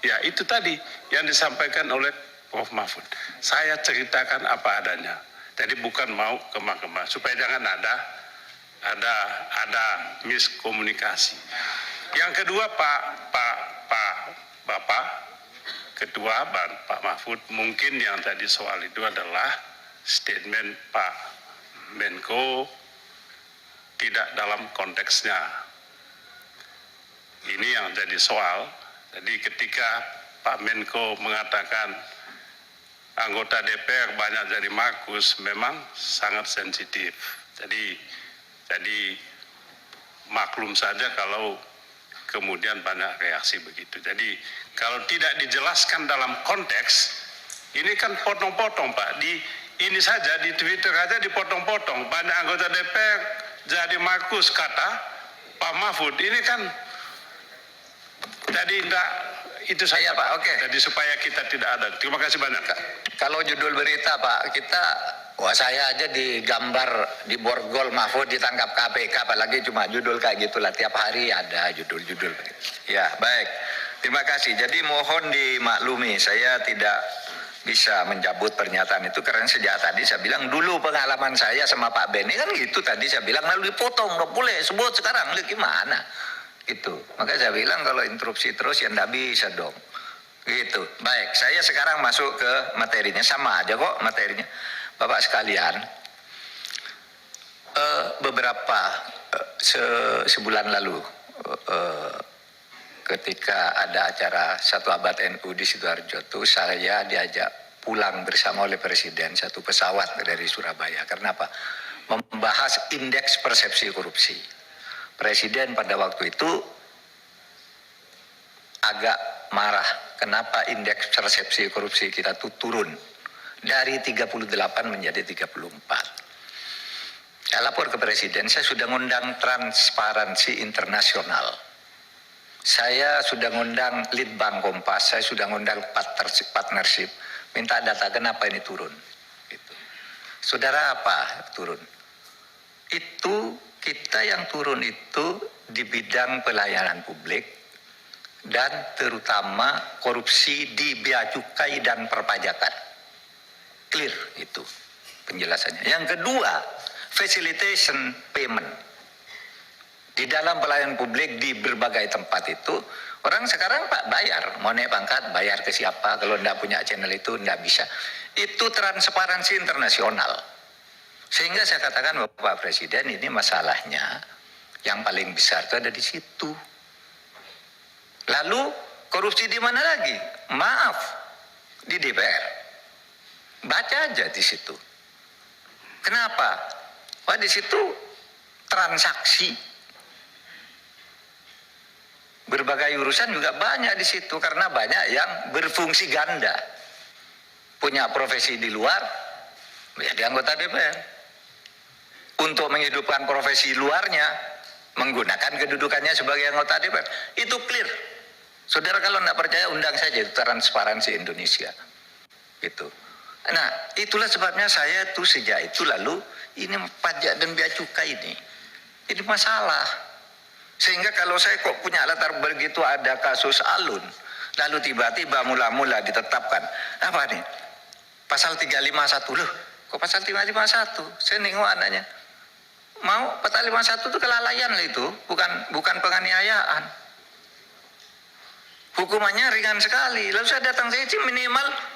Ya itu tadi yang disampaikan oleh Prof. Mahfud. Saya ceritakan apa adanya. Jadi bukan mau kemah-kemah supaya jangan ada miskomunikasi. Yang kedua Bapak Ketua Pak Mahfud, mungkin yang tadi soal itu adalah statement Pak Menko tidak dalam konteksnya. Ini yang jadi soal. Jadi ketika Pak Menko mengatakan anggota DPR banyak jadi Markus, memang sangat sensitif. Jadi maklum saja kalau kemudian banyak reaksi begitu. Jadi kalau tidak dijelaskan dalam konteks, ini kan potong-potong Pak. Ini saja di Twitter aja dipotong-potong. Banyak anggota DPR jadi Markus kata Pak Mahfud. Ini kan jadi tidak itu saja
Pak. Oke.
Jadi supaya kita tidak ada. Terima kasih banyak.
Kalau judul berita Pak, saya aja digambar di borgol Mahfud ditangkap KPK, apalagi cuma judul kayak gitulah, tiap hari ada judul-judul. Ya baik, terima kasih. Jadi mohon dimaklumi, saya tidak bisa mencabut pernyataan itu karena sejak tadi saya bilang dulu pengalaman saya sama Pak Beni kan gitu, tadi saya bilang lalu dipotong, nggak boleh sebut sekarang, gimana? Gitu. Makanya saya bilang kalau interupsi terus ya nggak bisa dong. Gitu. Baik, saya sekarang masuk ke materinya, sama aja kok materinya. Bapak sekalian, sebulan lalu ketika ada acara Satu Abad NU di Sidoarjo itu saya diajak pulang bersama oleh Presiden satu pesawat dari Surabaya. Karena apa? Membahas indeks persepsi korupsi. Presiden pada waktu itu agak marah. Kenapa indeks persepsi korupsi kita tuh turun dari 38 menjadi 34. Saya lapor ke Presiden, saya sudah ngundang Transparansi Internasional. Saya sudah ngundang Litbang Kompas, saya sudah ngundang partnership, minta data kenapa ini turun. Gitu. Saudara apa turun? Itu kita yang turun itu di bidang pelayanan publik dan terutama korupsi di bea cukai dan perpajakan. Clear itu penjelasannya. Yang kedua, facilitation payment. Di dalam pelayanan publik di berbagai tempat itu, orang sekarang Pak bayar, mau naik pangkat bayar ke siapa, kalau tidak punya channel itu tidak bisa. Itu transparansi internasional. Sehingga saya katakan Bapak Presiden ini masalahnya yang paling besar itu ada di situ. Lalu korupsi di mana lagi? Maaf, di DPR. Baca aja di situ. Kenapa? Wah di situ transaksi. Berbagai urusan juga banyak di situ karena banyak yang berfungsi ganda. Punya profesi di luar, menjadi anggota DPR. Untuk menghidupkan profesi luarnya, menggunakan kedudukannya sebagai anggota DPR. Itu clear. Saudara kalau tidak percaya undang saja itu Transparansi Indonesia. Gitu. Nah, itulah sebabnya saya tuh sejak itu lalu ini pajak dan bea cukai ini masalah. Sehingga kalau saya kok punya latar begitu ada kasus Alun, lalu tiba-tiba mula-mula ditetapkan apa nih? Pasal 351 loh. Kok pasal 351? Saya nengok anaknya. Mau pasal 51 itu kelalaian lah itu, bukan penganiayaan. Hukumannya ringan sekali. Lalu saya datang saya minimal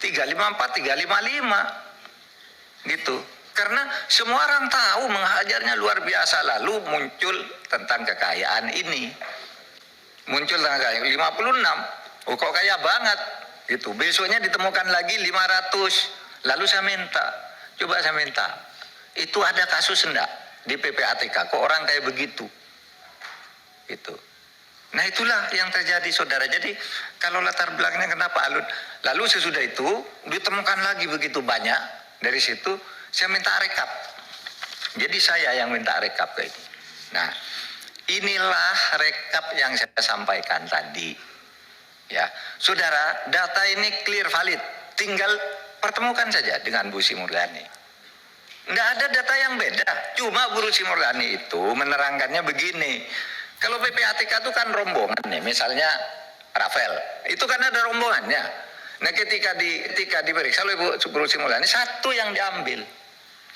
354, 355. Gitu. Karena semua orang tahu menghajarnya luar biasa, lalu muncul tentang kekayaan ini. Muncul tanggal 56. Oh kok kaya banget. Gitu. Besoknya ditemukan lagi 500. Lalu saya minta, coba saya minta, itu ada kasus enggak di PPATK? Kok orang kayak begitu? Gitu. Nah itulah yang terjadi saudara. Jadi kalau latar belakangnya kenapa alun? Lalu sesudah itu ditemukan lagi begitu banyak. Dari situ saya minta rekap. Jadi saya yang minta rekap kayak ini. Nah inilah rekap yang saya sampaikan tadi. Ya, saudara, data ini clear valid. Tinggal pertemukan saja dengan Bu Sri Mulyani. Nggak ada data yang beda. Cuma Bu Sri Mulyani itu menerangkannya begini. Kalau PPATK itu kan rombongan nih, misalnya Rafael, itu kan ada rombongannya. Nah ketika diperiksa oleh Bu Sri Mulyani, satu yang diambil.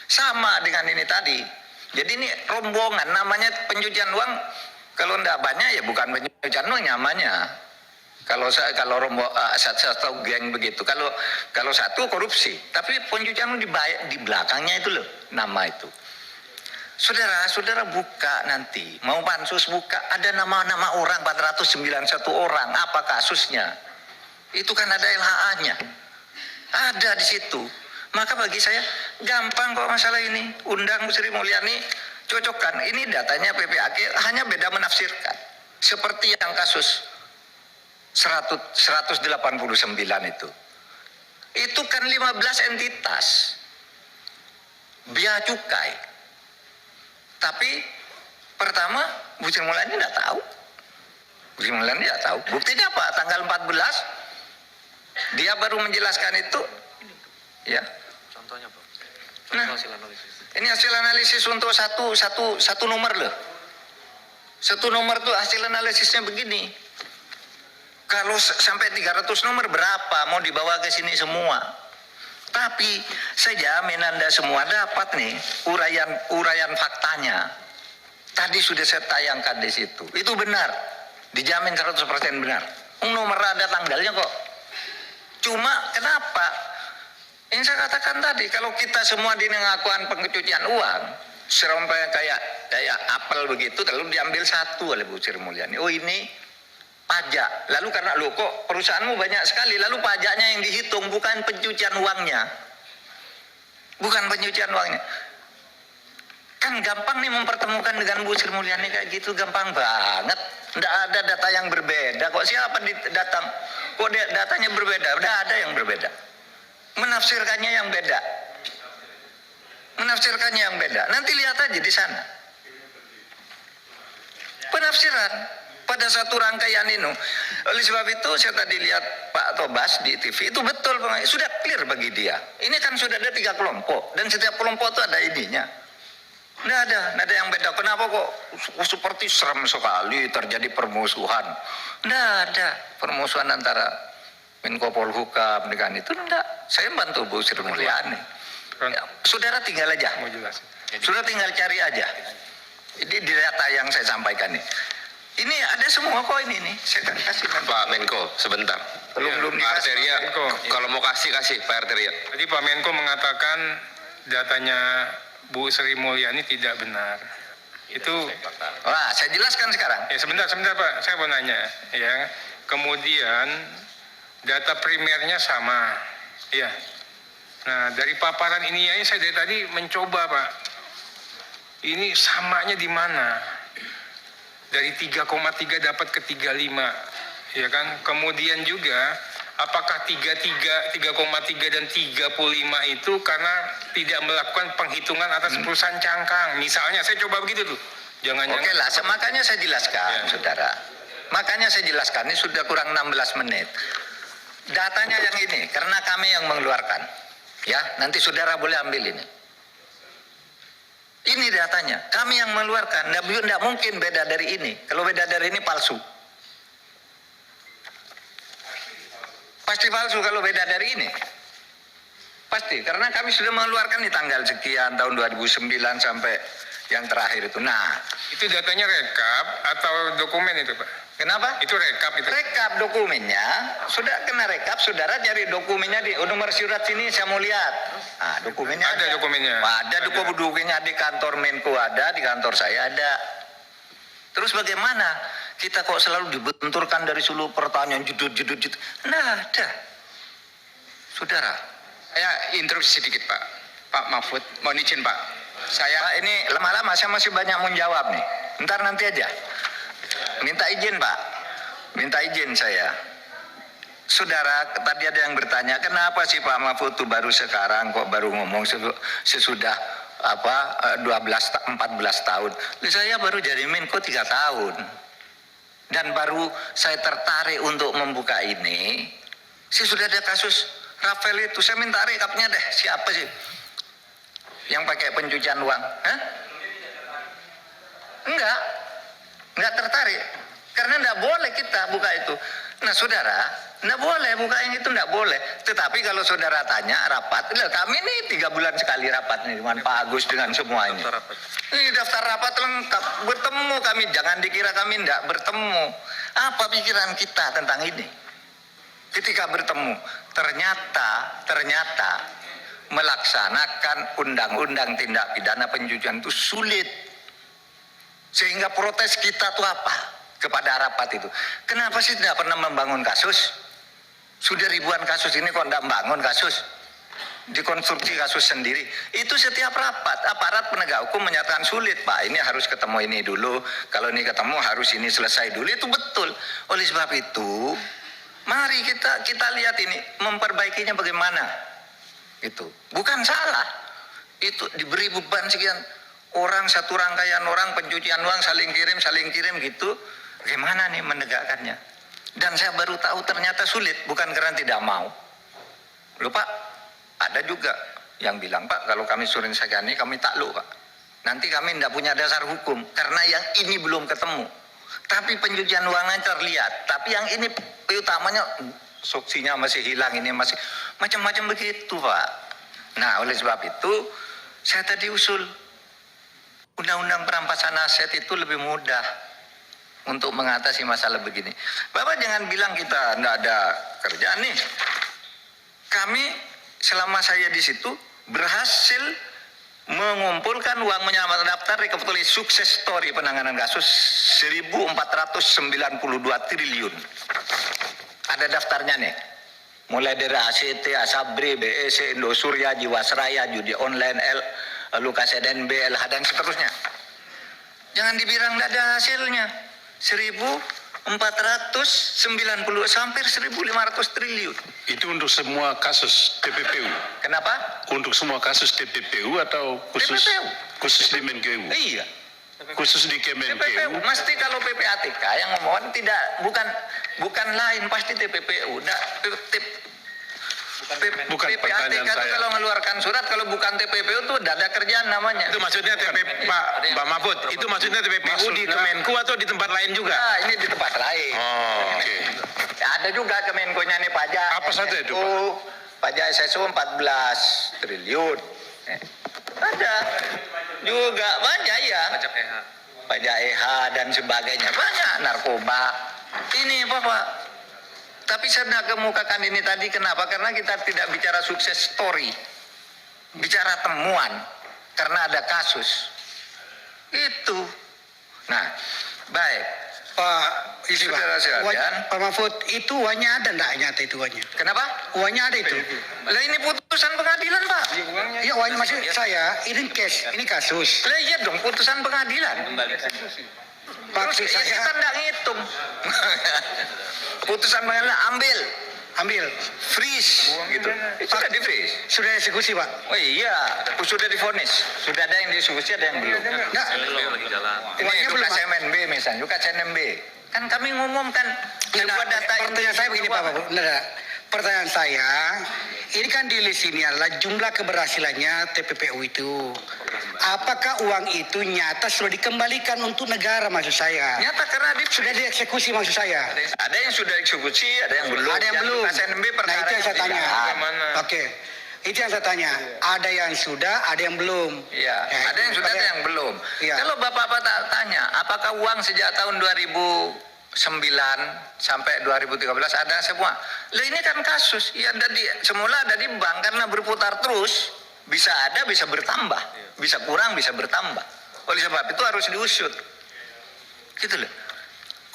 Sama dengan ini tadi. Jadi ini rombongan, namanya pencucian uang. Kalau enggak banyak ya bukan pencucian uang namanya. Kalau satu geng begitu. Kalau satu korupsi, tapi pencucian uang di belakangnya itu loh nama itu. Saudara buka nanti, mau pansus buka, ada nama-nama orang 491 orang, apa kasusnya? Itu kan ada LHA-nya. Ada di situ. Maka bagi saya gampang kok masalah ini. Undang Bu Sri Mulyani, cocokkan. Ini datanya PPAK, hanya beda menafsirkan. Seperti yang kasus 189 itu. Itu kan 15 entitas. Bea cukai. Tapi pertama Bu Sri Mulyani tidak tahu. Bu Sri Mulyani tidak tahu. Buktinya apa? Tanggal 14 dia baru menjelaskan itu. Ya.
Contohnya, Pak.
Nah, ini hasil analisis untuk satu nomor loh. Satu nomor tuh hasil analisisnya begini. Kalau sampai 300 nomor berapa mau dibawa ke sini semua? Tapi saya jamin Anda semua dapat nih uraian faktanya. Tadi sudah saya tayangkan di situ. Itu benar. Dijamin 100% benar. Nomor ada tanggalnya kok. Cuma kenapa? Yang saya katakan tadi, kalau kita semua dinengakuan pencucian uang, sampai kayak apel begitu, lalu diambil satu oleh Bu Sri Mulyani. Oh ini pajak. Lalu karena lo kok perusahaanmu banyak sekali, lalu pajaknya yang dihitung bukan pencucian uangnya. Bukan pencucian uangnya. Kan gampang nih mempertemukan dengan Bu Sri Mulyani kayak gitu, gampang banget. Nggak ada data yang berbeda. Kok siapa datang? Kok datanya berbeda? Udah ada yang berbeda. Menafsirkannya yang beda. Menafsirkannya yang beda. Nanti lihat aja di sana. Penafsiran pada satu rangkaian ini. Oleh sebab itu saya tadi lihat Pak Tobas di TV itu betul, sudah clear bagi dia. Ini kan sudah ada 3 kelompok dan setiap kelompok itu ada ininya. Nggak ada yang beda. Kenapa kok seperti serem sekali terjadi permusuhan? Nggak ada permusuhan antara Menko Polhukam dengan itu. Enggak. Saya bantu Bu Sri Mulyani. Ya, saudara tinggal aja. Sudah tinggal cari aja. Ini di data yang saya sampaikan nih. Ini ada semua kok ini nih. Saya kasih
Pak Menko, sebentar.
Belum
Pak
dikasih.
Arteria,
Menko.
kalau mau kasih Pak Arteria.
Tadi Pak Menko mengatakan datanya Bu Sri Mulyani tidak benar. Itu
Wah, saya jelaskan sekarang.
ya sebentar Pak, saya mau nanya ya. Kemudian data primernya sama. Ya. Nah, dari paparan ini ya saya dari tadi mencoba, Pak. Ini samanya di mana? Dari 3,3 dapat ke 35. Ya kan? Kemudian juga apakah 3,3 dan 35 itu karena tidak melakukan penghitungan atas perusahaan cangkang. Misalnya saya coba begitu tuh. Jangan-jangan.
Oke lah, makanya saya jelaskan,
Ya.
saudara. Makanya saya jelaskan, ini sudah kurang 16 menit. Datanya yang ini, karena kami yang mengeluarkan. Ya, nanti saudara boleh ambil ini. Ini datanya, kami yang mengeluarkan. Nggak mungkin beda dari ini. Kalau beda dari ini palsu. Pasti palsu kalau beda dari ini. Pasti, karena kami sudah mengeluarkan di tanggal sekian, tahun 2009 sampai yang terakhir itu. Nah,
Itu datanya rekap atau dokumen itu, Pak?
kenapa?
Itu rekap itu.
Rekap dokumennya, sudah kena rekap, saudara cari dokumennya di nomor surat sini saya mau lihat. Nah, dokumennya
Ada dokumennya.
Ada dokumennya di kantor Menko ada, di kantor saya ada. Terus bagaimana? Kita kok selalu dibenturkan dari seluruh pertanyaan judul. Nggak ada. Saudara.
Saya interupsi sedikit Pak. Pak Mahfud, mohon izin Pak.
Pak, ini lama-lama saya masih banyak mau jawab nih. Ntar nanti aja. Minta izin Pak. Minta izin saya. Saudara, tadi ada yang bertanya, kenapa sih Pak Mahfud tuh baru sekarang kok baru ngomong sesudah 14 tahun. Saya baru jadi Menko 3 tahun. Dan baru saya tertarik untuk membuka ini. Saya sudah ada kasus Rafael itu. Saya minta rekapnya deh. Siapa sih yang pakai pencucian uang? Hah? Enggak tertarik. Karena enggak boleh kita buka itu. Nah saudara, enggak boleh buka yang itu, enggak boleh. Tetapi kalau saudara tanya rapat, kami ini 3 bulan sekali rapat nih dengan Pak Agus dengan semua ini. Ini daftar rapat lengkap, bertemu kami, jangan dikira kami enggak bertemu. Apa pikiran kita tentang ini? Ketika bertemu, ternyata melaksanakan undang-undang tindak pidana pencucian itu sulit. Sehingga protes kita tuh apa? Kepada rapat itu. Kenapa sih tidak pernah membangun kasus? Sudah ribuan kasus ini kok tidak membangun kasus? Dikonstruksi kasus sendiri. Itu setiap rapat, aparat penegak hukum menyatakan sulit. Pak, ini harus ketemu ini dulu. Kalau ini ketemu harus ini selesai dulu. Itu betul. Oleh sebab itu, mari kita lihat ini, memperbaikinya bagaimana. Itu bukan salah. Itu diberi beban sekian orang, satu rangkaian orang pencucian uang saling kirim gitu. Bagaimana nih menegakkannya? Dan saya baru tahu ternyata sulit, bukan karena tidak mau. Loh Pak, ada juga yang bilang, Pak, kalau kami suruh segani kami takluk Pak. Nanti kami tidak punya dasar hukum karena yang ini belum ketemu. Tapi pencucian uangnya terlihat. Tapi yang ini utamanya saksinya masih hilang, ini masih macam-macam begitu Pak. Nah oleh sebab itu saya tadi usul undang-undang perampasan aset itu lebih mudah untuk mengatasi masalah begini. Bapak jangan bilang kita tidak ada kerjaan nih. Kami selama saya di situ berhasil mengumpulkan uang menyelamatkan daftar rekapitulasi sukses story penanganan kasus 1.492 triliun. Ada daftarnya nih. Mulai dari ACT, Asabri, BEC, Indosurya, Jiwasraya, judi online, Lukas NB, LH dan seterusnya. Jangan dibilang tidak ada hasilnya. 1.490 hampir 1.500 triliun.
Itu untuk semua kasus TPPU.
Kenapa?
Untuk semua kasus TPPU atau khusus
TPPU.
khusus di Menkeu?
Iya.
Khusus di
TPPU.
Kemenkeu.
Mesti kalau PPATK yang ngomong bukan lain pasti TPPU.
Bukan
PPATK
pertanyaan
itu
saya.
kalau mengeluarkan surat, kalau bukan TPPU itu tidak ada kerjaan namanya.
Itu maksudnya Pak Mahfud, itu maksudnya TPPU di Kemenku atau di tempat lain juga?
Nah, ini di tempat lain.
Oh, oke.
Ada juga Kemenkonya nih pajak.
Apa saja itu,
Pajak SSU 14 triliun. Ada juga banyak ya. Pajak EH dan sebagainya. Banyak narkoba. Ini Pak. Tapi saya tidak kemukakan ini tadi kenapa? Karena kita tidak bicara sukses story. Bicara temuan. Karena ada kasus. Itu. Nah, baik.
Pak, isi Pak.
Saudara sekalian.
Pak Mahfud, itu uangnya ada enggak nyata itu uangnya?
Kenapa?
Uangnya ada itu.
Lah ini putusan pengadilan, Pak.
Iya, uangnya maksud saya, ini case, ini kasus.
Lah iya dong, putusan pengadilan.
Maksud
Terus
saya,
kita tidak ngitung. Putusan pengadilan ambil, freeze gitu. Sudah di freeze.
sudah eksekusi Pak?
Oh iya, sudah divonis. Sudah ada yang dieksekusi, ada yang belum.
Enggak.
Ini
Uangnya belum.
Lukas NB misalnya, Lukas NMB. Kan kami ngumumkan sebuah data
Pertanyaan saya begini Pak Mahfud. Nah, pertanyaan saya, ini kan di list ini adalah jumlah keberhasilannya TPPU itu. Apakah uang itu nyata sudah dikembalikan untuk negara maksud saya?
Nyata karena
Sudah dieksekusi maksud saya.
ada yang sudah eksekusi, ada yang belum.
Ada yang belum.
Lukas NMB
Nah itu yang saya tanya.
Oke.
Oke. Itu yang saya tanya. Ada yang sudah, ada yang belum.
Iya,
Ya,
ada yang sudah, ada yang belum.
Iya.
Kalau Bapak tanya, apakah uang sejak tahun 2009 sampai 2013 ada semua? Lah ini kan kasus. Ya semula ada di bank karena berputar terus, bisa ada, bisa bertambah, bisa kurang, bisa bertambah. Oleh sebab itu harus diusut. Gitu loh.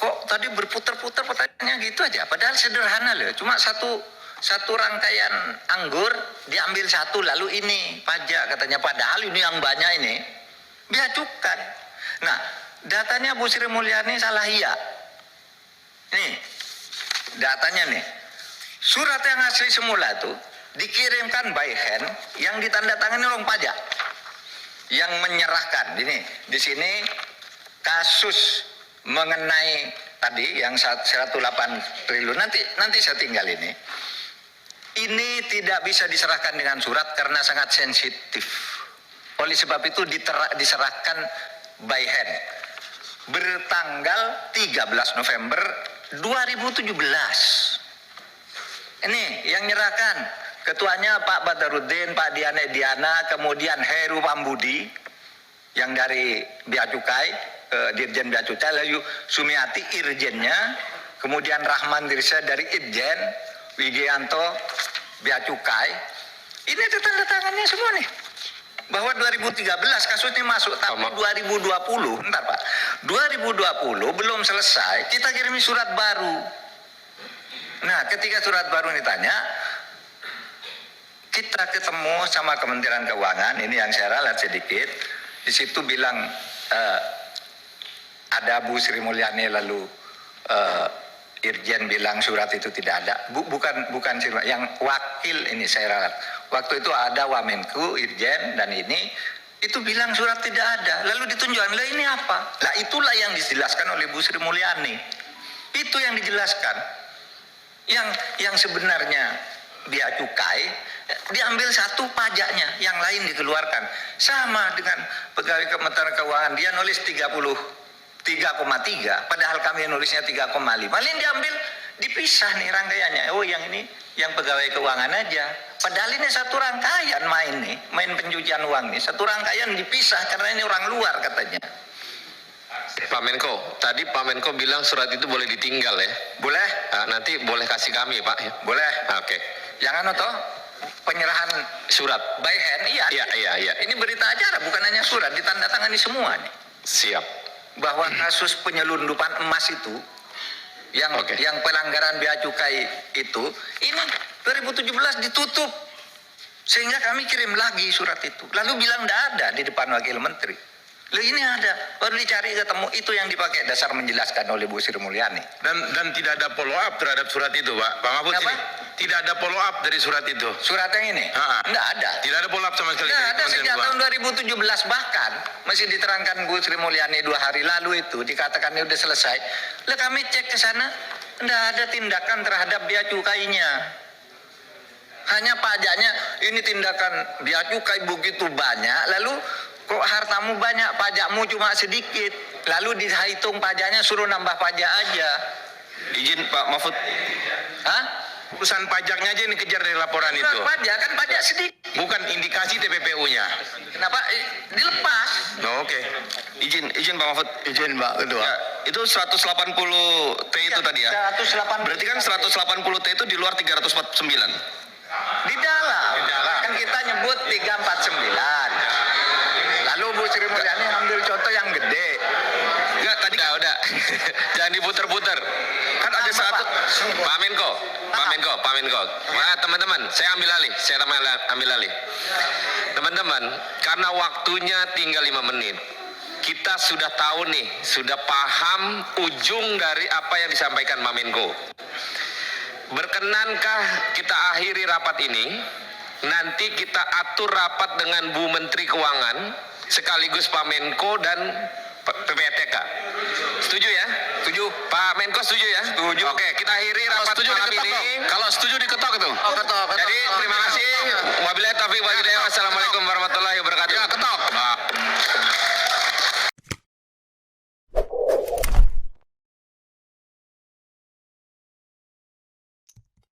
Kok tadi berputar-putar pertanyaannya gitu aja? Padahal sederhana loh. Cuma satu rangkaian anggur diambil satu, lalu ini pajak katanya. Padahal ini yang banyak ini bea cukai. Nah, datanya Bu Sri Mulyani salah iya. Nih, datanya nih. Surat yang asli semula itu dikirimkan by hand yang ditandatangani orang pajak. Yang menyerahkan ini di sini kasus mengenai tadi yang 108 triliun nanti saya tinggal ini tidak bisa diserahkan dengan surat karena sangat sensitif. Oleh sebab itu diserahkan by hand bertanggal 13 November 2017. Ini yang nyerahkan ketuanya Pak Badarudin, Pak Diana, kemudian Heru Pambudi yang dari Bea Cukai, Dirjen Bea Cukai, lalu Sumiati Irjennya, kemudian Rahman Dirsa dari Irjen, Wigianto Bea Cukai. Ini ada tanda tangannya semua nih. Bahwa 2013 kasusnya masuk, tapi 2020, bentar Pak, 2020 belum selesai, kita kirimi surat baru. Nah, ketika surat baru ditanya, kita ketemu sama Kementerian Keuangan, ini yang saya ralat sedikit, di situ bilang ada Bu Sri Mulyani, lalu Irjen bilang surat itu tidak ada. Bukan Sri Mulyani, yang wakil ini saya ralat. Waktu itu ada Wamenku, Irjen, dan ini, itu bilang surat tidak ada. Lalu ditunjukkan, lah ini apa? Lah itulah yang dijelaskan oleh Bu Sri Mulyani. Itu yang dijelaskan. Yang sebenarnya bea cukai diambil satu pajaknya, yang lain dikeluarkan. Sama dengan pegawai Kementerian Keuangan, dia nulis 3,3, padahal kami nulisnya 3,5. Lain diambil, dipisah nih rangkaiannya. Oh, yang ini yang pegawai keuangan aja. Padahal ini satu rangkaian main pencucian uang nih. Satu rangkaian dipisah karena ini orang luar katanya.
Pak Menko, tadi Pak Menko bilang surat itu boleh ditinggal ya?
Boleh?
Nah, nanti boleh kasih kami Pak ya?
Boleh.
Oke.
Yang toh penyerahan
Surat.
by hand, iya. Ini berita acara, bukan hanya surat, ditandatangani semua nih.
Siap.
Bahwa kasus penyelundupan emas itu, yang pelanggaran bea cukai itu, ini 2017 ditutup. Sehingga kami kirim lagi surat itu. Lalu bilang tidak ada di depan wakil menteri. Loh, ini ada, baru dicari ketemu, itu yang dipakai dasar menjelaskan oleh Bu Sri Mulyani.
Dan tidak ada follow up terhadap surat itu, Pak Mahfud.
Kenapa?
Ini tidak ada follow up dari surat itu.
Surat yang ini? Tidak ada.
Tidak ada follow up sama sekali.
Tidak
dari
ada
Kementerian
sejak
Keuangan.
tahun 2017, bahkan masih diterangkan Bu Sri Mulyani 2 hari lalu itu dikatakan sudah selesai. Lah kami cek ke sana, tidak ada tindakan terhadap bea cukainya. Hanya pajaknya, ini tindakan bea cukai begitu banyak, lalu kok hartamu banyak, pajakmu cuma sedikit, lalu dihitung pajaknya suruh nambah pajak aja.
Izin Pak Mahfud.
Hah?
Urusan pajaknya aja ini kejar dari laporan itu.
Surat pajak kan pajak sedikit.
Bukan indikasi TPPU-nya.
Kenapa? Dilepas.
Oh, oke.
Izin Pak Mahfud.
Izin Pak Ketua.
Ya, itu 180T itu tadi ya?
180.
Berarti kan 180T itu di luar 349.
Di dalam. Kan kita nyebut 349. Lalu Bu Sri Mulyani ambil contoh yang gede.
Enggak, tadi udah. Jangan diputer-puter. Kan ada satu Pak Menko. Wah, teman-teman, saya ambil alih. Teman-teman, karena waktunya tinggal 5 menit. Kita sudah tahu nih, sudah paham ujung dari apa yang disampaikan Pak Menko. Berkenankah kita akhiri rapat ini? Nanti kita atur rapat dengan Bu Menteri Keuangan sekaligus Pak Menko dan PPATK. Setuju ya? Setuju. Pak Menko setuju ya? Setuju. Oke, kita akhiri rapat malam ini. Kalau setuju diketok itu.
Ketok.
Jadi terima kasih. Wabillahi taufiq wal hidayah.